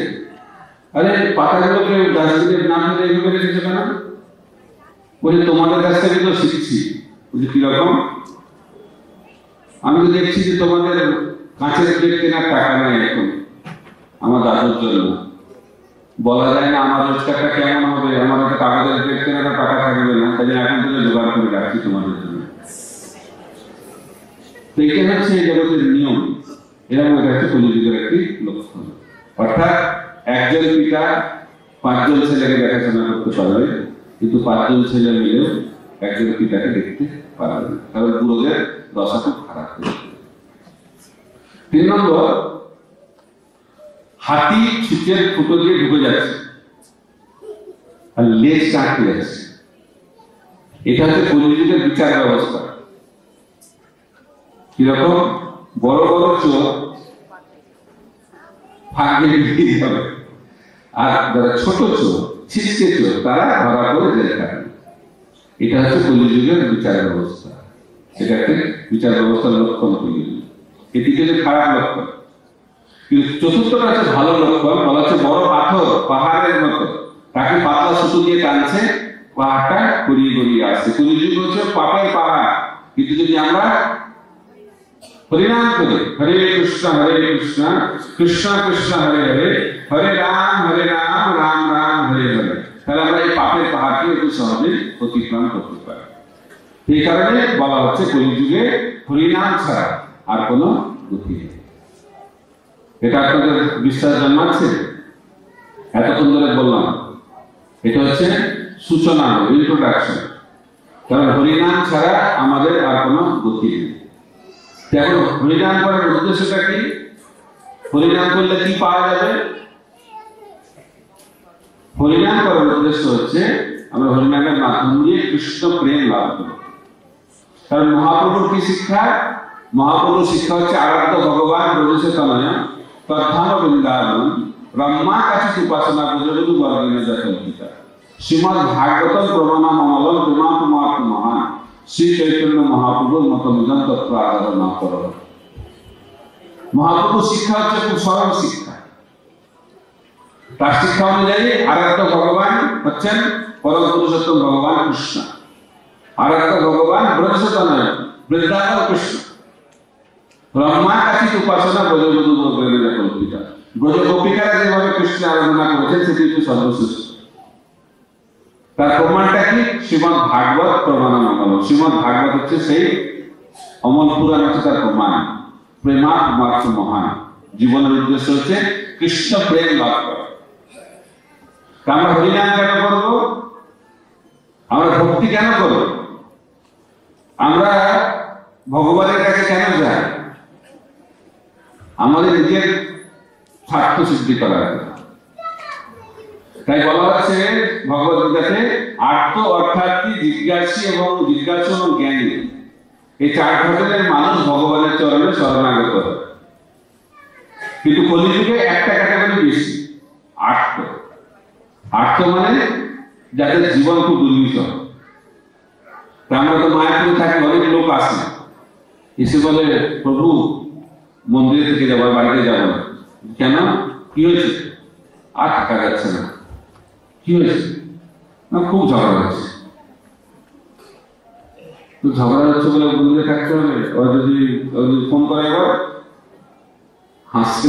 আরে পাতাগুলোকে ডাস্টবিনে না ফেলে এইভাবে রেখেছে কেন? বলে তোমাদের কাছ থেকে তো শিখছি। বুঝলি কিরকম? আমি তো দেখছি যে তোমাদের কাঁচের প্লেট কেনার টাকা নেই এখন আমার দাদুর জন্য। বলা যায় না আমার রোজগারটা কেমন হবে, আমার একটা কাগজের প্লেট কেনার টাকা থাকবে না, তাই এখন থেকে জোগাড় করে রাখছি তোমাদের জন্য। তো এটা হচ্ছে এই জগতের নিয়ম। এরকম এটা হচ্ছে কলিযুগের একটি লক্ষণ। অর্থাৎ একজন পিতা 5 জন ছেলেকে দেখাশোনা করতে পারবে, কিন্তু 5 জন ছেলে মিলেও একজন পিতাকে দেখতে পারবে না, তাহলে বুড়োদের দশা খুব খারাপ হয়ে যাবে। 3 নম্বর, হাতি ছুঁচের ফুটো দিয়ে ঢুকে যাচ্ছে আর লেজ আটকে যাচ্ছে। এটা হচ্ছে কলিযুগের বিচার ব্যবস্থা। কিরকম? বড় বড় চোর ফাঁকে দিয়ে যাবে, আর যারা ছোট চোর, ছিচকে চোর, তারা ধরা করে জেলে খাটবে। এটা হচ্ছে কলিযুগের বিচার ব্যবস্থা। এটা একটা বিচার ব্যবস্থার লক্ষণ কলিযুগ। এটি কিন্তু খারাপ লক্ষণ। কিন্তু চতুর্থটা হচ্ছে ভালো লক্ষণ, বলা হচ্ছে বড় পাথর পাহাড়ের মতো, তাকে পাতলা সুতো দিয়ে টানছে, পাহাড়টা গড়িয়ে গড়িয়ে আসছে। কলিযুগ হচ্ছে পাপের পাহাড়। কিন্তু যদি আমরা হরিনাম করে হরে কৃষ্ণ কৃষ্ণ কৃষ্ণ হরে হরে হরে রাম রাম রাম হরে হরে, তাহলে আমরা এই পাপের পাহাড়কে একটু সহজে অতিক্রম করতে পারি। এই কারণে বলা হচ্ছে কলিযুগে হরিনাম ছাড়া আর কোনো গতি নেই। এটা আপনাদের বিশ্বাস জন্মাচ্ছে? এতক্ষণ ধরে বললাম, এটা হচ্ছে সূচনা, ইন্ট্রোডাকশন। কারণ হরিনাম ছাড়া আমাদের আর কোনো গতি নেই। এখন হরিনাম করার উদ্দেশ্যটা কি? হরিনাম করলে কি পাওয়া যাবে? হরিনাম করার উদ্দেশ্য হচ্ছে আমরা হরিনামের মাধ্যম দিয়ে কৃষ্ণ প্রেম লাভ করব। কারণ মহাপ্রভুর কি শিক্ষা? মহাপ্রভুর শিক্ষা হচ্ছে আরাধ্য ভগবান ব্রজসে তনয়া তদ্ধাম বৃন্দাবন ব্রহ্মা কাছে উপাসনা ব্রজবধূ বর্গেন যথা। শ্রীমদ্ ভাগবতম প্রমাণম অমলম প্রেমা কুমার মহান শ্রী চৈতন্য মহাপ্রভুর মত নিজন তত্ত্ব আধার না কর। মহাপ্রভুর শিক্ষা হচ্ছে খুব সরল শিক্ষা। তার শিক্ষা অনুযায়ী আরাধ্য ভগবান হচ্ছেন পরম পুরুষোত্তম ভগবান কৃষ্ণ। আরাধ্য ভগবান ব্রজসতনয় বৃন্দাবন কৃষ্ণ। ব্রহ্মা কাছে উপাসনা ব্রজবধূ বর্গেন কল্পিতা। ব্রজ গোপিকারা যেভাবে কৃষ্ণ আরাধনা করেছেন সেটি হচ্ছে সর্বশ্রেষ্ঠ। তার প্রমাণটা কি? শ্রীমদ্ ভাগবত প্রমাণম অমল। শ্রীমদ্ ভাগবত হচ্ছে সেই অমল পুরাণ, হচ্ছে তার প্রমাণ। প্রেমা কুমার মহান। জীবনের উদ্দেশ্য হচ্ছে কৃষ্ণ প্রেম লাভ করা। আমরা হরিনাম কেন করব? আমরা ভক্তি কেন করব? আমরা ভগবানের কাছে কেন যাই? আমাদের নিজের স্বার্থ সিদ্ধি করার। তাই বলা হচ্ছে ভগবদ্গীতাতে আর্ত অর্থাৎ জিজ্ঞাসী এবং জিজ্ঞাসু এবং জ্ঞানী, এই চার ধরনের মানুষ ভগবানের চরণে শরণাগত হয়। কিন্তু কলিযুগে একটা ক্যাটাগরি বেশি, আর্ত। আর্ত মানে যাদের জীবন খুব দুর্বিষ। আমরা তো মায়াপুরে থাকি, অনেক লোক আসে, এসে বলে প্রভু মন্দিরে থেকে যাবো, বাড়িতে যাবো না। কেন? কি হয়েছে? আর থাকা যাচ্ছে না। কি হয়েছে? না, খুব ঝগড়া হচ্ছে। তো ঝগড়া হচ্ছে বলে মন্দিরে থাকতে হবে? ওরা যদি ফোন করে এবার হাসছে।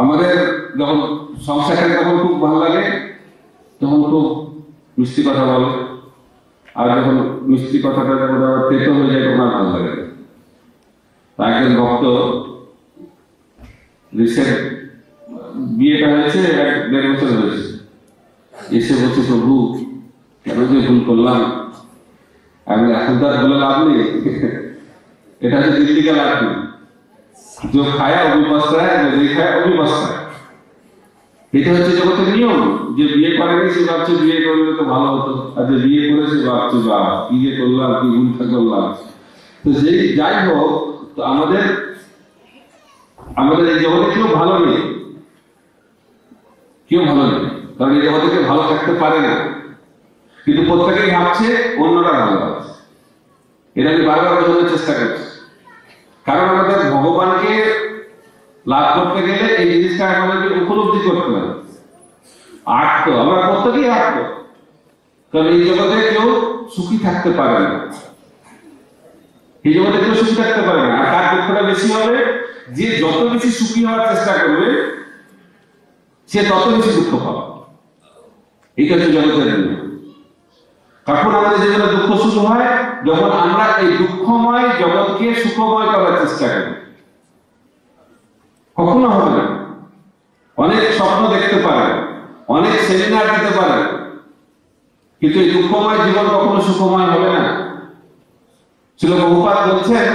আমাদের যখন সংসারটা তখন খুব ভালো লাগে, তখন খুব মিষ্টি কথা বলে। আর যখন মিষ্টি কথাটা যখন আবার তেতো হয়ে যায় তখন আর ভালো লাগে। একজন ভক্ত রিসেন্ট বিয়েটা হয়েছে, 1.5 বছর হয়েছে, এসে বলছে প্রভু কেন যে ভুল করলাম। আমি এখন তো আর বলে লাভ নেই, এটা হচ্ছে দিল্লিকা লাভ নেই। যে খায়া অভিবস্তা, যে খায় অভিবস্তা। এটা হচ্ছে জগতের নিয়ম। যে বিয়ে করেনি সে ভাবছে বিয়ে করলে তো ভালো হতো, আর যে বিয়ে করেছে ভাবছে বা কি যে করলাম, কি ভুলটা করলাম। তো যেই যাই হোক, তো আমাদের এই জগতে কেউ ভালো নেই, কেউ ভালো নেই। কারণ এই জগতে কেউ ভালো থাকতে পারে না, কিন্তু প্রত্যেকেই ভাবছে অন্যরা ভালো আছে। এটা আমি বারবার বোঝানোর চেষ্টা করছি। কারণ আমাদের ভগবানকে লাভ করতে গেলে এই জিনিসটা আমাদেরকে উপলব্ধি করতে হবে। আর্ত, আমরা প্রত্যেকেই আর্ত। কারণ এই জগতে কেউ সুখী থাকতে পারে না, এই জগতে কেউ সুখী থাকতে পারে না। আর তার দুঃখটা বেশি হবে, যে যত বেশি সুখী হওয়ার চেষ্টা করবে সে তত বেশি দুঃখ পাবে। এইটা হচ্ছে জগতের নিয়ম। কখন আমাদের জীবনে দুঃখ শুরু হয়? যখন আমরা এই দুঃখময় জগৎকে সুখময় করার চেষ্টা করি। কখনো হবে না। অনেক স্বপ্ন দেখতে পারে, অনেক সেমিনার দিতে পারে, কিন্তু এই দুঃখময় জীবন কখনো সুখময় হবে না। শ্রীল প্রভুপাদ বলছেন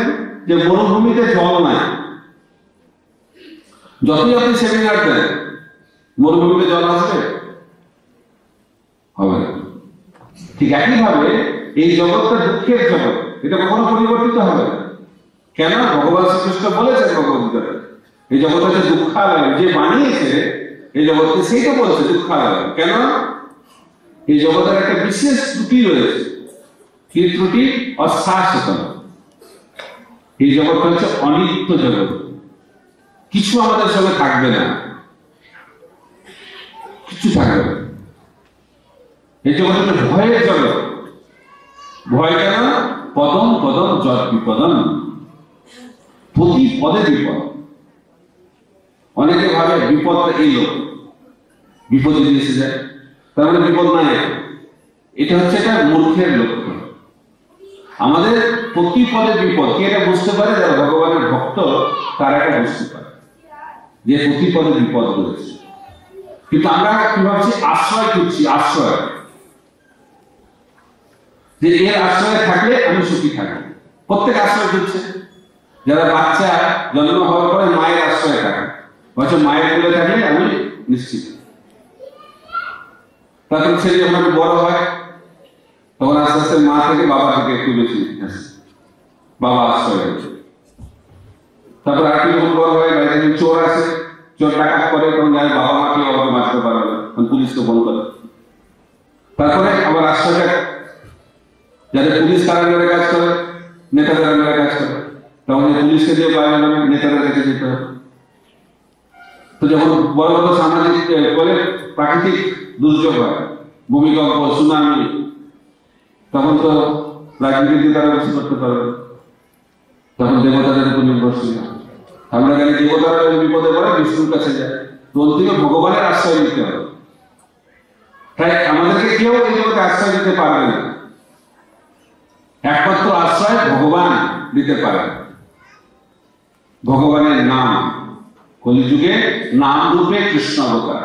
যে মরুভূমিতে জল নাই। যতই আপনি সেমিনার দেন, মরুভূমিতে জল আসবে? হবে না। ঠিক একইভাবে এই জগৎটা দুঃখের জগৎ, এটা কখনো পরিবর্তিত হবে না। কেন? ভগবান শ্রীকৃষ্ণ বলেছেন ভগবদ্গীতায়, এই জগৎ হচ্ছে দুঃখালয়। যে বানিয়েছে এই জগৎকে সেইটা বলেছে দুঃখালয়। কেন? এই জগতের একটা বিশেষ ত্রুটি রয়েছে। কি ত্রুটি? অশাশ্বত। এই জগৎটা হচ্ছে অনিত্য জগৎ। কিছু আমাদের সঙ্গে থাকবে না, কিছু থাকবে না। এই জগৎ হচ্ছে ভয়ের জগৎ। ভয় কেন? পদম পদম যৎ বিপদম। প্রতি পদে বিপদ। অনেকে ভাবে বিপদটা এলো, বিপদ যদি এসে যায় তার মানে বিপদ নাই, এটা হচ্ছে একটা মূর্খের লক্ষণ। আমাদের প্রতি পদে বিপদ, কে এটা বুঝতে পারে? যারা ভগবানের ভক্ত তারা এটা বুঝতে পারে যে প্রতি পদে বিপদ রয়েছে। কিন্তু আমরা কি ভাবছি? আশ্রয় খুঁজছি, আশ্রয়, যে এর আশ্রয়ে থাকলে আমি সুখী থাকি। প্রত্যেক আশ্রয় খুঁজছে। যারা বাচ্চা জন্ম হওয়ার পরে মায়ের আশ্রয়ে থাকে, বলছে মায়ের কোলে থাকলে আমি নিশ্চিত। তারপর ছেলে যখন একটু বড় হয় তখন আস্তে আস্তে মা থেকে বাবা থেকে একটু বেশি আসে, বাবা আশ্রয় হয়েছে। তারপর আর কি যখন বড় হয়, বাড়িতে চোর আসে, চোর ডাকাত করে, তখন যায় বাবা মাকে বাবাকে বাঁচতে পারবে না, তখন পুলিশকে ফোন করে। তারপরে আবার আশ্রয়টা যাদের পুলিশ কারাগারে কাজ করে, নেতাদের আন্ডারে কাজ করে, তখন পুলিশকে দিয়ে পাওয়া যাবে, নেতাদের কাছে যেতে হবে। তো যখন বড় বড় সামাজিক বলে প্রাকৃতিক দুর্যোগ হয়, ভূমিকম্প, সুনামি, তখন তো রাজনীতি তারা বেশি করতে পারবে, তখন দেবতাদের উপর নির্ভরশীল। আমরা জানি দেবতারা বিপদে পড়ে বিষ্ণুর কাছে যায়, তো ওর থেকে ভগবানের আশ্রয় নিতে হবে। তাই আমাদেরকে কেউ এই জগতে আশ্রয় দিতে পারবে না, একমাত্র আশ্রয় ভগবান দিতে পারে। ভগবানের নাম, কলিযুগে নাম রূপে কৃষ্ণ অবতার।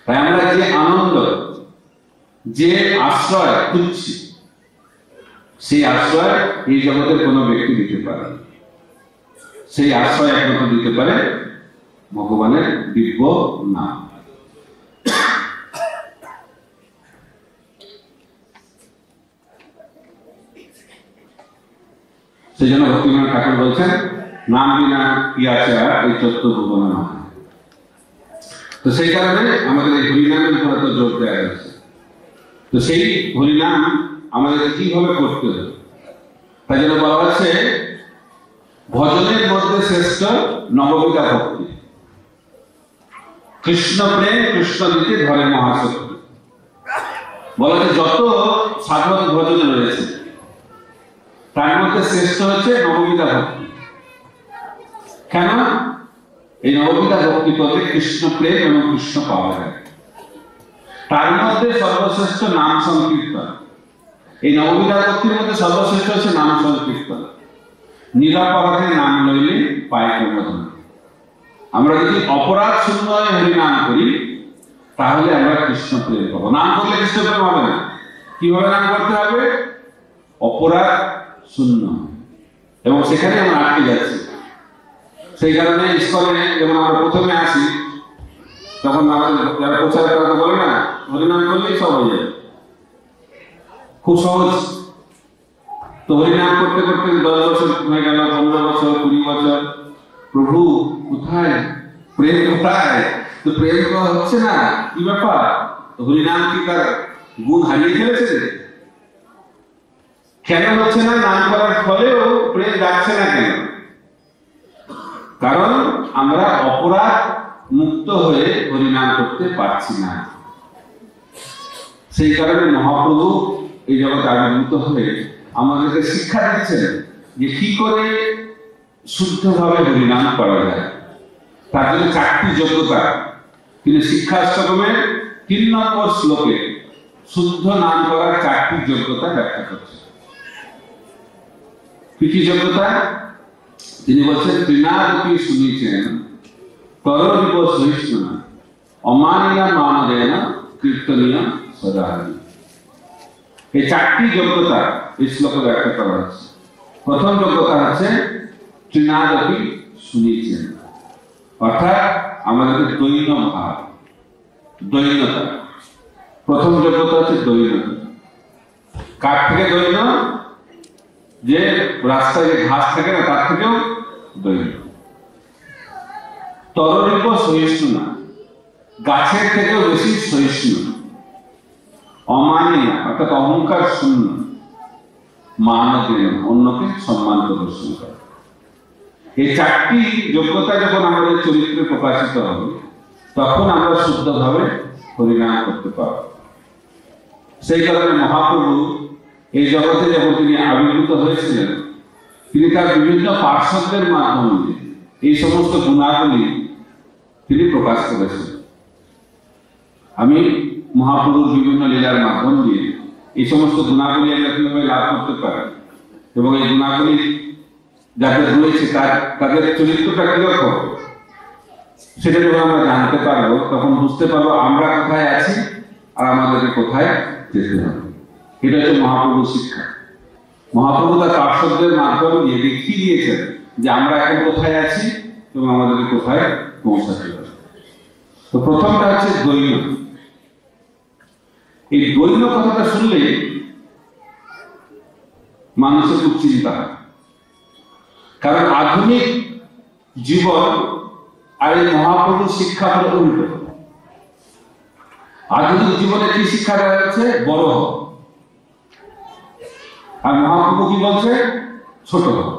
তাই আমরা যে আনন্দ, যে আশ্রয় খুঁজছি, সেই আশ্রয় এই জগতের কোনো ব্যক্তি দিতে পারে। সেই আশ্রয় একমাত্র দিতে পারে ভগবানের দিব্য নাম। সেই জন্য ভক্তিবিনোদ ঠাকুর বলছেন, নাম বিনা কি আছে আর এই চত্ব ভুবন নাম। তো সেই কারণে আমাদের এই হরিনামের উপর এত জোর দেওয়া হয়েছে। তো সেই হরিনাম আমাদের কিভাবে করতে হবে, তাই জন্য বলা হচ্ছে ভজনের মধ্যে শ্রেষ্ঠ নববিধা ভক্তি, কৃষ্ণ প্রেম কৃষ্ণ দিতে ধরে মহাশক্তি। বলা হচ্ছে যত সাধন ভজন রয়েছে তার মধ্যে শ্রেষ্ঠ হচ্ছে নববিধা ভক্তি। কেন? এই নববিধা ভক্তি করতে কৃষ্ণ প্রেম এবং কৃষ্ণ পাওয়া যায়। তার মধ্যে সর্বশ্রেষ্ঠ নাম সংকীর্তন। এই নববিধা ভক্তির মধ্যে সর্বশ্রেষ্ঠ হচ্ছে নাম সংকীর্তন। নিরাপরাধে নাম লইলে পায় প্রবোধন। আমরা যদি অপরাধ শূন্য হয়ে হরি নাম করি তাহলে আমরা কৃষ্ণ প্রেম পাবো। নাম করলে কৃষ্ণ প্রেম হবে না। কিভাবে নাম করতে হবে? অপরাধ শূন্য, এবং সেখানে আমরা আটকে যাচ্ছি। সেই কারণে ইস্কনে যেমন আমরা প্রথমে আসি, তখন আমাদের যারা প্রচার করা বলে না, হরিনাম করলেই সব হয়ে যাবে, খুব সহজ। তো হরিনাম করতে করতে 10 বছর হয়ে গেল, 15 বছর, 20 বছর, প্রভু কোথায় প্রেম, কোথায়? তো প্রেম হচ্ছে না, কি ব্যাপার? হরিনাম কি তার গুণ হারিয়ে ফেলেছে? কেন হচ্ছে না? নাম করার ফলেও প্রেম যাচ্ছে না কেন? কারণ আমরা অপরাধ মুক্ত হয়ে হরিনাম করতে পারছি না। সেই কারণে মহাপ্রভু এই জগতে আবির্ভূত হয়ে আমাদেরকে শিক্ষা দিচ্ছেন যে কি করে শুদ্ধভাবে হরিনাম করা যায়। তার জন্য 4টি যোগ্যতা তিনি শিক্ষাষ্টকমের 3 নম্বর শ্লোকে শুদ্ধ নাম করার 4টি যোগ্যতা ব্যাখ্যা করছেন। কি কি যোগ্যতা? তিনি বলছেন, ত্রিনাদপি শুনিছেন তররিব সহিষ্ণু অমানিয়া মানদেন কীর্তনীয় সদাহরি। এই 4টি যোগ্যতা এই শ্লোকে ব্যাখ্যা করা হচ্ছে। প্রথম যোগ্যতা হচ্ছে ত্রিনাদপি শুনিছেন, অর্থাৎ আমাদের দৈন্য ভাব, দৈন্যতা। প্রথম যোগ্যতা হচ্ছে দৈন্যতা। কার থেকে দৈন্য? যে রাস্তায় যে ঘাস থাকে না তার থেকেও দৈন্য। তররিব সহিষ্ণু না, গাছের থেকেও বেশি সহিষ্ণু। অমানিয়া অর্থাৎ অহংকার শূন্য। মানদেন অন্যকে সম্মান প্রদর্শন করে। এই 4টি যোগ্যতা যখন আমাদের চরিত্রে প্রকাশিত হবে তখন আমরা শুদ্ধভাবে হরিনাম করতে পারব। সেই কারণে মহাপ্রভু এই জগতে যখন তিনি আবির্ভূত হয়েছিলেন তিনি তার বিভিন্ন পার্শ্বদের মাধ্যমে এই সমস্ত গুণাবলী তিনি প্রকাশ করেছেন। আমি মহাপ্রভুর বিভিন্ন লীলার মাধ্যম দিয়ে এই সমস্ত গুণাবলী আমরা কিভাবে লাভ করতে পারি এবং এই গুণাবলী যাদের রয়েছে তাদের চরিত্রটা কিরকম সেটা যখন আমরা জানতে পারবো তখন বুঝতে পারবো আমরা কোথায় আছি আর আমাদেরকে কোথায় যেতে হবে। এটা হচ্ছে মহাপ্রভুর শিক্ষা। মহাপ্রভু তার পার্শ্বদের মাধ্যমে দিয়ে দেখিয়ে দিয়েছেন যে আমরা এখন কোথায় আছি এবং আমাদেরকে কোথায় পৌঁছাতে হবে। তো প্রথমটা হচ্ছে দৈন্য। এই দৈন্য কথাটা শুনলে মানুষের খুব চিন্তা হয়, কারণ আধুনিক জীবন আর এই মহাপ্রভুর শিক্ষা হলো উল্টো। আধুনিক জীবনে কি শিক্ষা দেওয়া হচ্ছে? বড় হোক। আর মহাপ্রভু কি বলছে? ছোট হোক।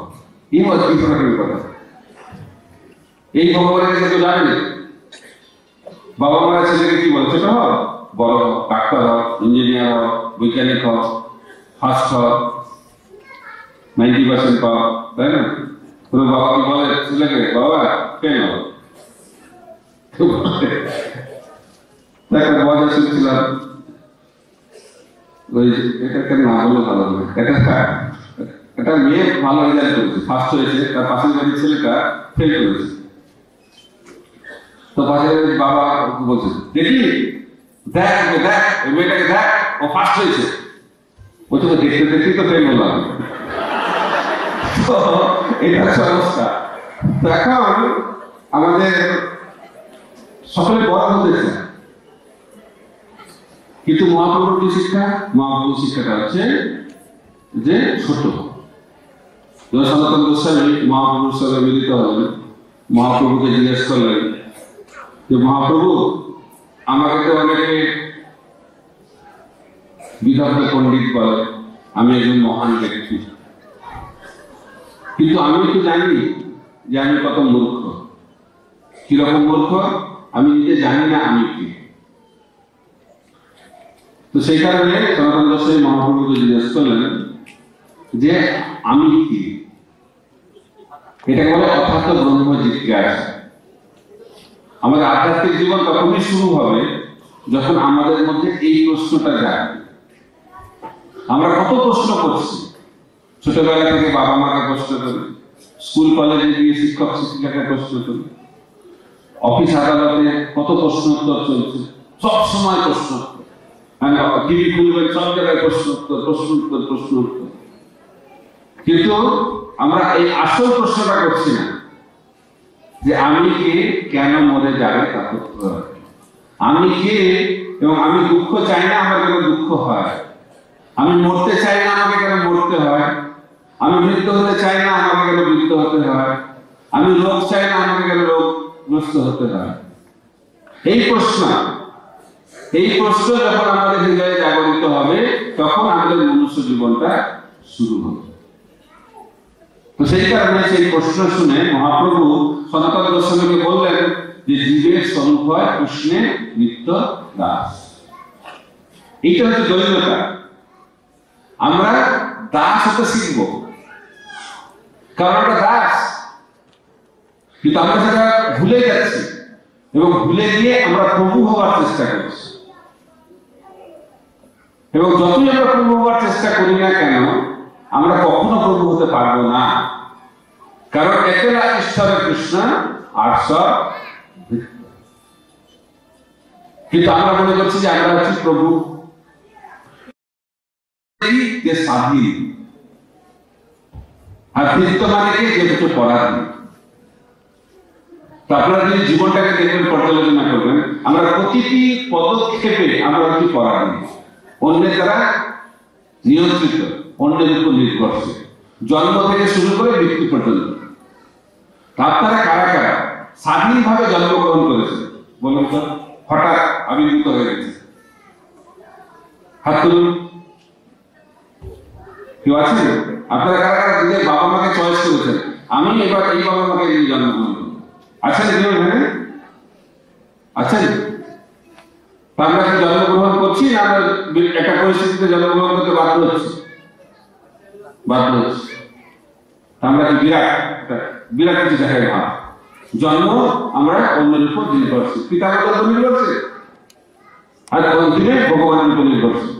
এই কথা এই ভগবানের কাছে কেউ জানে না। বাবা মারা ছেলেকে কি বলে? ছোট হোক, বড় হোক, ডাক্তার হোক, ইঞ্জিনিয়ার হোক, বৈজ্ঞানিক হোক, ফার্স্ট হোক, 90% পাও, তাই না? কোনো বাবা কি বলে ছেলেকে বাবা কেন? একটা মজা শুনছিলাম, ওই এটাকে না বলে ভালো হবে। একটা মেয়ে ভালো রেজাল্ট করেছে, ফার্স্ট হয়েছে, তার পাশের বাড়ির ছেলেটা ফেল করেছে। তো পাশের বাড়ির বাবা বলছে, দেখি দেখ দেখ ওই মেয়েটাকে দেখ, ও ফার্স্ট হয়েছে। বলছে দেখতে দেখতেই তো ফেল হলাম। এটা হচ্ছে অবস্থা। তো এখন আমাদের সকলে বড় হতে চায়, কিন্তু মহাপ্রভুর কি শিক্ষা? মহাপ্রভুর শিক্ষাটা হচ্ছে যে ছোট। সনাতন গোস্বামী মহাপ্রভুর সঙ্গে মিলিত হলেন, মহাপ্রভুকে জিজ্ঞেস করলেন যে মহাপ্রভু, আমাকে তো অনেকে বিদগ্ধ পণ্ডিত বলে, আমি একজন মহান ব্যক্তি, কিন্তু আমি তো জানি যে আমি কত মূর্খ। কিরকম মূর্খ? আমি নিজে জানি না আমি কি। তো সেই কারণে সনাতন গোস্বামী মহাপ্রভুকে জিজ্ঞেস করলেন যে আমি কি। এটাকে বলে অর্থাৎ ব্রহ্ম জিজ্ঞাসা। আমাদের আধ্যাত্মিক জীবন তখনই শুরু হবে যখন আমাদের মধ্যে এই প্রশ্নটা যায়। আমরা কত প্রশ্ন করছি, ছোটবেলা থেকে বাবা মাকে প্রশ্ন করি, স্কুল কলেজে গিয়ে শিক্ষক শিক্ষিকাকে প্রশ্ন করি, অফিস আদালতে কত প্রশ্ন উত্তর চলছে, সব সময় প্রশ্ন উত্তর। টিভি খুলবেন, সব জায়গায় প্রশ্ন উত্তর, প্রশ্ন উত্তর, প্রশ্ন উত্তর। কিন্তু আমরা এই আসল প্রশ্নটা করছি না যে আমি কে, কেন মরে যাবে তা করতে হবে। আমি কে এবং আমি দুঃখ চাই না, আমার কেন দুঃখ হয়। আমি মরতে চাই না, আমাকে কেন মরতে হয়। আমি মৃত্যু হতে চাই না, আমাকে কেন মৃত্যু হতে হয়। আমি রোগ চাই না, আমাকে কেন রোগগ্রস্ত হতে হয়। এই প্রশ্ন যখন আমাদের হৃদয়ে জাগরিত হবে তখন আমাদের মনুষ্য জীবনটা শুরু হবে। তো সেই কারণে সেই প্রশ্ন শুনে মহাপ্রভু সনাতন গোস্বামীকে বললেন যে জীবের স্বরূপ হয় কৃষ্ণের নিত্য দাস। এইটা হচ্ছে দৈন্যতা। আমরা দাস হতে শিখব, কারণ আমরা দাস, কিন্তু আমরা সেটা ভুলে যাচ্ছি এবং ভুলে গিয়ে আমরা প্রভু হওয়ার চেষ্টা করছি। এবং যতই আমরা প্রভু হওয়ার চেষ্টা করি না কেন, আমরা কখনো প্রভু হতে পারবো না, কারণ একলা ঈশ্বরের কৃষ্ণ আর সব। কিন্তু আমরা মনে করছি যে আমরা হচ্ছি প্রভু, স্বাধীন। আর কৃত্য মানে কি? যে দুটো পরাধীন। তো আপনারা যদি জীবনটাকে দেখবেন, পর্যালোচনা করবেন, আমরা প্রতিটি পদক্ষেপে আমরা হচ্ছি পরাধীন, অন্যের দ্বারা নিয়ন্ত্রিত, অন্যের উপর নির্ভরশীল, জন্ম থেকে শুরু করে মৃত্যু পর্যন্ত। আপনারা কারা কারা স্বাধীনভাবে জন্মগ্রহণ করেছে বলুন তো? হঠাৎ আবির্ভূত হয়ে গেছে, হাত তুলুন। কেউ আছেন? আপনারা কারা কারা নিজের বাবা মাকে চয়েস করেছেন, আমি এবার এই বাবা মাকে নিয়ে জন্মগ্রহণ করব? আছেন কেউ এখানে? আছেন? আমরা কি জন্মগ্রহণ করছি না আমরা একটা পরিস্থিতিতে জন্মগ্রহণ করতে বাধ্য হচ্ছি? আমরা কি বিরাট কিছু দেখাই ভাব জন্ম আমরা অন্যের উপর নির্ভরশীল, পিতা মাতার উপর নির্ভরশীল, আর অন্তিমে ভগবানের উপর নির্ভরশীল।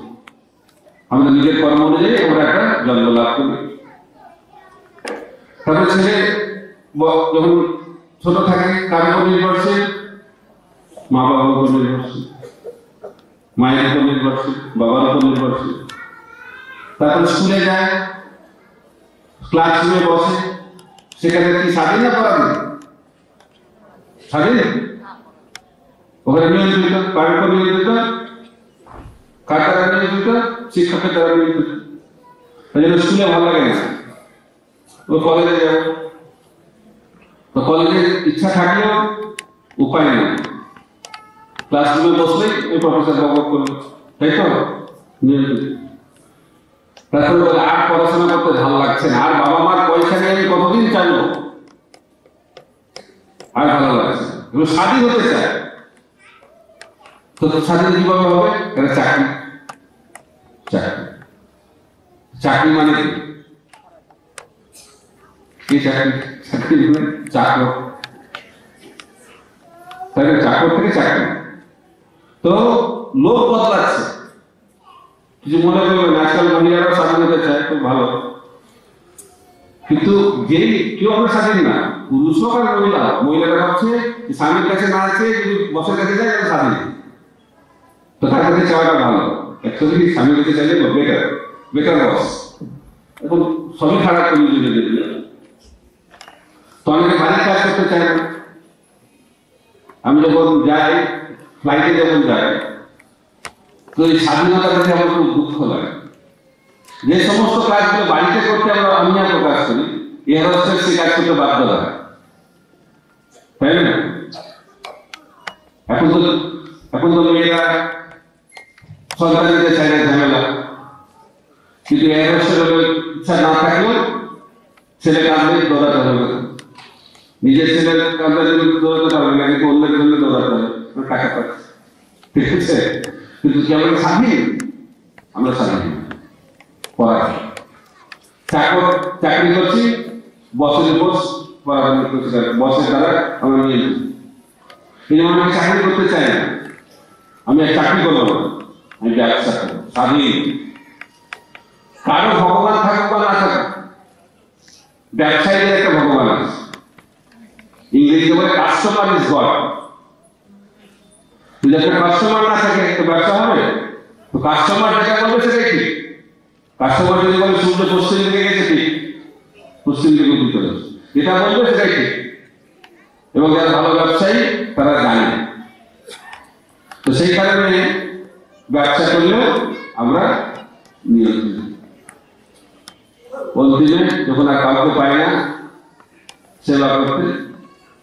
আমাদের নিজের কর্ম অনুযায়ী আমরা একটা জন্ম লাভ করি। তারপরে ছেলে যখন ছোট থাকে কার উপর নির্ভরশীল? মা বাবার উপর নির্ভরশীল, মায়ের উপর নির্ভরশীল, বাবার উপর নির্ভরশীল। তারপর স্কুলে যায়, ক্লাসরুমে বসে, সেখানে কি স্বাধীন না পড়াবে? স্বাধীন? ওখানে নিয়ন্ত্রিত, কার উপর নিয়ন্ত্রিত? কার দ্বারা নিয়ন্ত্রিত? শিক্ষকের দ্বারা নিয়ন্ত্রিত। তাই জন্য স্কুলে ভালো লাগে না, ও কলেজে যাবে। তো কলেজের ইচ্ছা থাকলেও উপায় নেই, ক্লাসরুমে বসলেই ওই প্রফেসর বকবক করবে, তাই তো নিয়ন্ত্রিত। তারপরে বলে আর পড়াশোনা করতে ভালো লাগছে না, আর বাবা মার পয়সা নিয়ে আমি কতদিন চাইবো, আর ভালো লাগছে না, এগুলো স্বাধীন হতে চায়। তো স্বাধীন কিভাবে হবে? এটা চাকরি। চাকরি চাকরি মানে কি? চাকরি চাকরি মানে চাকর, তাই চাকর থেকে চাকরি। তো লোক বদলাচ্ছে, কিছু মনে করবেন আজকাল মহিলারাও স্বাধীন হতে চায়, খুব ভালো, কিন্তু যেই কেউ আমরা স্বাধীন না, পুরুষ হোক আর মহিলা, মহিলারা ভাবছে স্বামীর কাছে না আছে, যদি বসের কাছে যায় তাহলে স্বাধীন। তো তার কাছে চাওয়াটা ভালো, অ্যাকচুয়ালি স্বামীর কাছে চাইলে বেটার, বেটার বস। এখন সবই খারাপ করে নিজে দেখলে, তো অনেকে বাড়ির কাজ করতে চায় না। আমি যখন যাই, ফ্লাইটে যখন যাই, তো এই স্বাধীনতা দেখে আমার খুব দুঃখ লাগে। যে সমস্ত কাজগুলো বাড়িতে করতে আমরা অন্যায় প্রকাশ করি, এর হচ্ছে সে কাজ করতে বাধ্য হয়, তাই না? এখন তো মেয়েরা সন্তান দিতে চায় না, ঝামেলা। কিন্তু এর হচ্ছে ইচ্ছা না থাকলেও ছেলে কাঁদলে দৌড়াতে হবে, নিজের ছেলের কাঁদলে যদি দৌড়াতে পারবে না, কিন্তু অন্যের জন্য দৌড়াতে হবে, টাকা পাচ্ছে, ঠিক আছে? কিন্তু কি আমরা স্বাধীন? আমরা স্বাধীন চাকরি করছি, বসের উপর পড়াশোনা করছি, বসের দ্বারা আমরা নিয়ে এই জন্য আমি চাকরি করতে চাই না, আমি আর চাকরি করবো না, আমি ব্যবসা করবো, স্বাধীন। কারো ভগবান থাকুক বা না থাকুক, ব্যবসায়ীদের একটা ভগবান আছে, ইংরেজিতে বলে কাস্টমার ইজ গড। যদি একটা কাস্টমার না থাকে তো ব্যবসা হবে? তো কাস্টমার যেটা বলবে সেটাই ঠিক। কাস্টমার যদি বলে সূর্য পশ্চিম দিকে গেছে, ঠিক, পশ্চিম দিকে উদিত হচ্ছে, যেটা বলবে সেটাই ঠিক। এবং যারা ভালো ব্যবসায়ী তারা জানে। তো সেই কারণে ব্যবসা করলেও আমরা নিয়ন্ত্রিত। অন্তিমে যখন আর কাউকে পাই না সেবা করতে,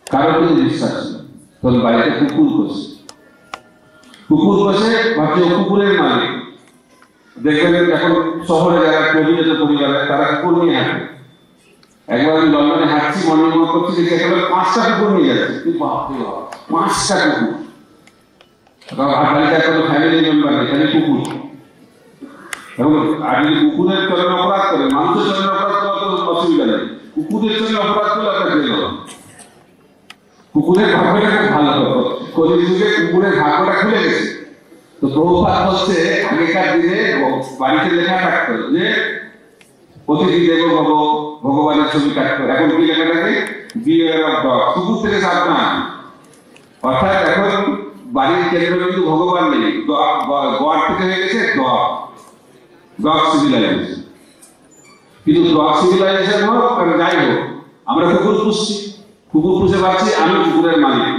কারো কিন্তু বিশ্বাস নেই, তখন বাড়িতে কুকুর বসে ভাবছি ও কুকুরের মালিক। দেখবেন এখন শহরে যারা প্রবীণ পরিবারে তারা কুকুর নিয়ে হাঁটে। একবার আমি লন্ডনে হাঁটছি, মনে করছি যে একেবারে 5টা কুকুর নিয়ে যাচ্ছে, 5টা কুকুর। বাড়িতে কোনো ফ্যামিলি মেম্বার নেই, খালি কুকুর। এবং আর যদি কুকুরের চলনে অপরাধ করে, মানুষের চলনে অপরাধ করা তো অসুবিধা নেই, কুকুরের চলনে অপরাধ করলে আপনার জেল হবে। কুকুরের ভাগ্যটা খুব ভালো হতো, কলির যুগে কুকুরের ভাগ্যটা খুলে গেছে। তো প্রভুপাত হচ্ছে আগেকার দিনে বাড়িতে লেখা থাকতো যে অতিথি দেব ভব, ভগবানের ছবি থাকতো। এখন কি লেখা থাকে? বিওয়ার অফ ডগ, কুকুর থেকে সাবধান। অর্থাৎ এখন বাড়ির কেন্দ্রবিন্দু ভগবান নেই, গড থেকে হয়ে গেছে ডগ সিভিলাইজেশন। কিন্তু ডগ সিভিলাইজেশন হোক আর যাই হোক, আমরা কুকুর পুষে পাচ্ছি, আমি কুকুরের মালিক।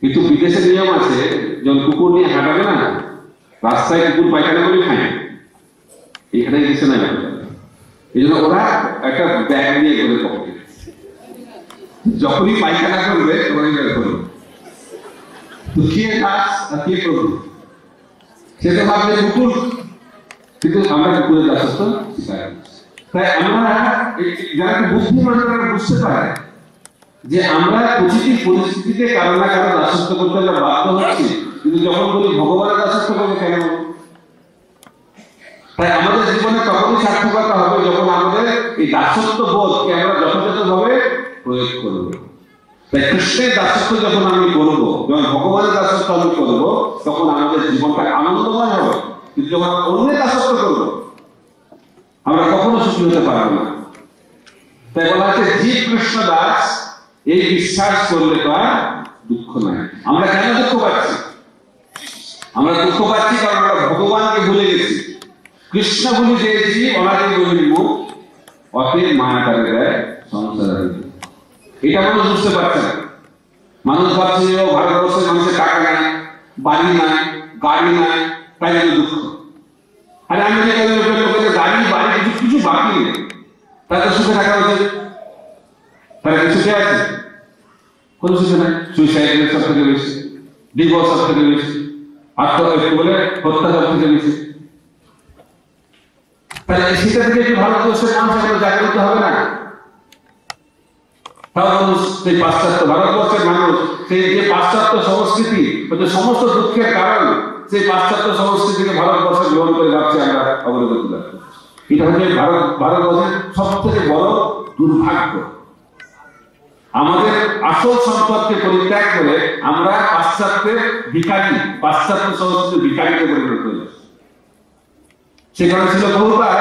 কিন্তু বিদেশে নিয়ম আছে, যখন কুকুর নিয়ে হাঁটাবে না, রাস্তায় কুকুর পায়খানা করে খায়, এখানে কিছু নাই। এই জন্য ওরা একটা ব্যাগ নিয়ে করে পকেটে, যখনই পায়খানা করবে তখনই বের করবে। তো কে কাজ আর কে করবে সেটা ভাবলে কুকুর, কিন্তু আমরা কুকুরের দাসত্ব শিকার। তাই আমরা যারা বুদ্ধিমান তারা বুঝতে পারে যে আমরা প্রতিটি পরিস্থিতিতে কারো না কারো দাসত্ব করতে আমরা বাধ্য হচ্ছি। কিন্তু যখন বলি ভগবানের দাসত্ব করবো, কেন? তাই আমাদের জীবনে তখনই সার্থকতা হবে যখন আমাদের এই দাসত্ব বোধকে আমরা যথাযথভাবে প্রয়োগ করব। তাই কৃষ্ণের দাসত্ব যখন আমি করব, যখন ভগবানের দাসত্ব আমি করব, তখন আমাদের জীবনটা আনন্দময় হবে। কিন্তু যখন অন্যের দাসত্ব করব, আমরা কখনো সুখী হতে পারবো না। তাই বলা হচ্ছে জীব কৃষ্ণ দাস এই বিশ্বাস করলে তো আর দুঃখ নাই। আমরা কেন দুঃখ পাচ্ছি? আমরা দুঃখ পাচ্ছি কারণ আমরা ভগবানকে ভুলে গেছি। কৃষ্ণ ভুলি দিয়েছি অনাদি গভীর মুখ, অতএব মায়া করে দেয় সংসার। এটা মানুষ বুঝতে পারছে না। মানুষ ভাবছে যে ভারতবর্ষের মানুষের টাকা নাই, বাড়ি নাই, গাড়ি নাই, তাই জন্য দুঃখ। আর আমেরিকার লোকেদের গাড়ি বাড়ি কিছু বাকি নেই, তাদের সুখে থাকা উচিত। তারা কি সুখে আছে? কোন সুখে নাই। সুইসাইড রেট সব থেকে বেশি, ডিভোর্স সব থেকে বেশি, আত্মহত্যা বলে হত্যা সব থেকে বেশি। তাহলে সেটা থেকে একটু ভারতবর্ষের মানুষ এখন জাগ্রত হবে না? তাও মানুষ সেই পাশ্চাত্য ভারতবর্ষের মানুষ সেই যে পাশ্চাত্য সংস্কৃতি হচ্ছে সমস্ত দুঃখের কারণ, সেই পাশ্চাত্য সংস্কৃতিকে ভারতবর্ষে গ্রহণ করে ভাবছে আমরা অগ্রগতি লাভ করছি। এটা হচ্ছে ভারতবর্ষের সব থেকে বড় দুর্ভাগ্য। আমাদের আসল সম্পদকে পরিত্যাগ করে আমরা পাশ্চাত্যের ভিখারি, পাশ্চাত্য সংস্কৃতির ভিখারিতে পরিণত হয়েছি। সে কারণে ছিল প্রভুপাদ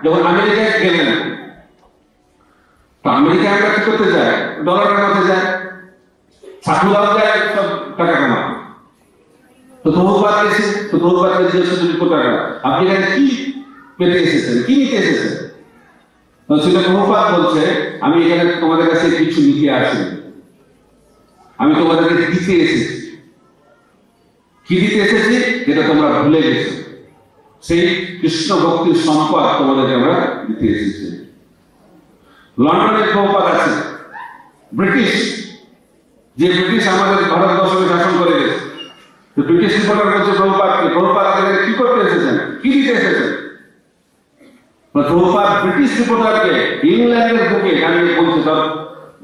যখন আমেরিকায় গেলেন, তো আমেরিকায় আমরা কি করতে যাই? ডলার কামাতে যায়, সাধুরাও যায় সব টাকা কামাতে। তো প্রভুপাদ এসে, তো প্রভুপাদকে জিজ্ঞেস করতে টাকা আপনি এখানে কি পেতে এসেছেন, কি নিতে এসেছেন? তো সেটা প্রভুপাদ বলছে আমি এখানে তোমাদের কাছে কিছু নিতে আসিনি, আমি তোমাদেরকে দিতে এসেছি। কি দিতে এসেছি? যেটা তোমরা ভুলে গেছো, সেই কৃষ্ণ ভক্তির সম্পদ তোমাদেরকে আমরা দিতে এসেছি। লন্ডনের প্রভুপাদ আছে, ব্রিটিশ, যে ব্রিটিশ আমাদের ভারতবর্ষকে শাসন করে গেছে। তো ব্রিটিশ রিপোর্টার বলছে প্রভুপাদকে, প্রভুপাদ আপনাদের কি করতে এসেছেন, কি দিতে এসেছেন? প্রভুপাদ ব্রিটিশ রিপোর্টারকে ইংল্যান্ডের বুকে দাঁড়িয়ে বলছে তার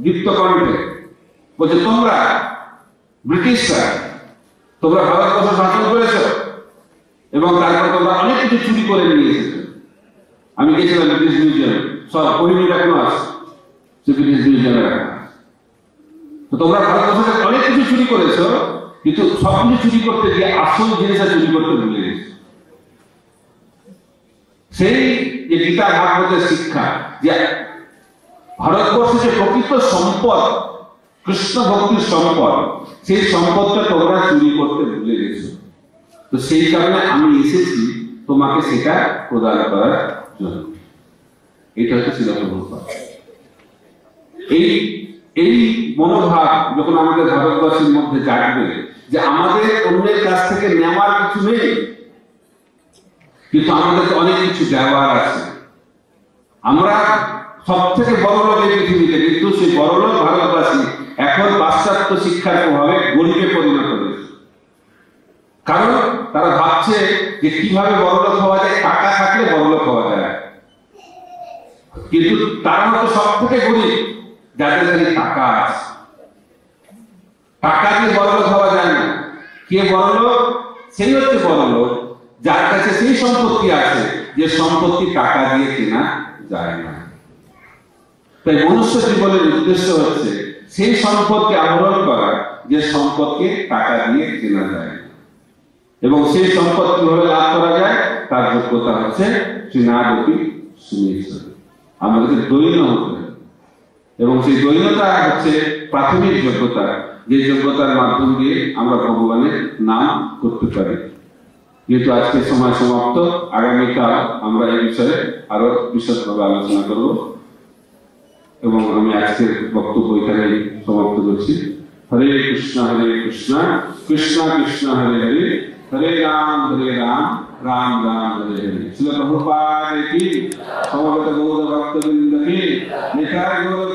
দীপ্ত কণ্ঠে, বলছে তোমরা ব্রিটিশরা, তোমরা ভারতবর্ষ শাসন করেছ এবং তারপর তোমরা অনেক কিছু চুরি করে নিয়ে এসেছো। আমি গেছিলাম ব্রিটিশ মিউজিয়ামে, সব কোহিনুর এখনো আছে, সে ব্রিটিশ মিউজিয়ামে রাখা। তো তোমরা ভারতবর্ষে অনেক কিছু চুরি করেছো, কিন্তু সবকিছু চুরি করতে গিয়ে আসল জিনিসটা চুরি করতে ভুলে গেছো। সেই যে গীতা ভাগবতের শিক্ষা যে ভারতবর্ষে যে প্রকৃত সম্পদ কৃষ্ণ ভক্তির সম্পদ, সেই সম্পদটা তোমরা চুরি করতে ভুলে গেছো। তো সেই কারণে আমি এসেছি তোমাকে সেটা প্রদান করার জন্য। এটা হচ্ছে ছিল প্রভুপাদ। এই মনোভাব যখন আমাদের ভারতবর্ষের মধ্যে জাগবে যে আমাদের অন্যের কাছ থেকে নেওয়ার কিছু নেই, কিন্তু আমাদের অনেক কিছু দেওয়ার আছে। আমরা সব থেকে বড় লোক এই পৃথিবীতে, কিন্তু সেই বড় লোক ভারতবাসী এখন পাশ্চাত্য শিক্ষার প্রভাবে গরিবে পরিণত হয়েছে। কারণ তারা ভাবছে যে কিভাবে বড়লোক হওয়া যায়, টাকা থাকলে বড়লোক হওয়া যায়। কিন্তু তারা হচ্ছে সব থেকে গরিব যাদের কাছে টাকা আছে। টাকা দিয়ে বড়লোক হওয়া যায় না। কে বড়লোক? সেই হচ্ছে বড়লোক যার কাছে সেই সম্পত্তি আছে যে সম্পত্তি টাকা দিয়ে কেনা যায় না। তাই মনুষ্য জীবনের উদ্দেশ্য হচ্ছে সেই সম্পদকে আহরণ করা যে সম্পদকে টাকা দিয়ে কেনা যায় না। এবং সেই সম্পদ কিভাবে লাভ করা যায় তার যোগ্যতা হচ্ছে শ্রীনাদপি সুমিশ্র। আমাদেরকে দৈন্য হতে হবে এবং সেই দৈন্যতা হচ্ছে প্রাথমিক যোগ্যতা, যে যোগ্যতার মাধ্যম দিয়ে আমরা ভগবানের নাম করতে পারি। যেহেতু আজকের সময় সমাপ্ত, আগামীকাল আমরা এই বিষয়ে আরো বিশদভাবে আলোচনা করব এবং আমি আজকের বক্তব্য এখানে সমাপ্ত করছি। হরে কৃষ্ণ কৃষ্ণ কৃষ্ণ হরে হরে, হরে রাম রাম রাম হরে হরে। শ্রীল প্রভুপাদ কি, সমবেত গৌর ভক্তবৃন্দ কি, নিতাই গৌর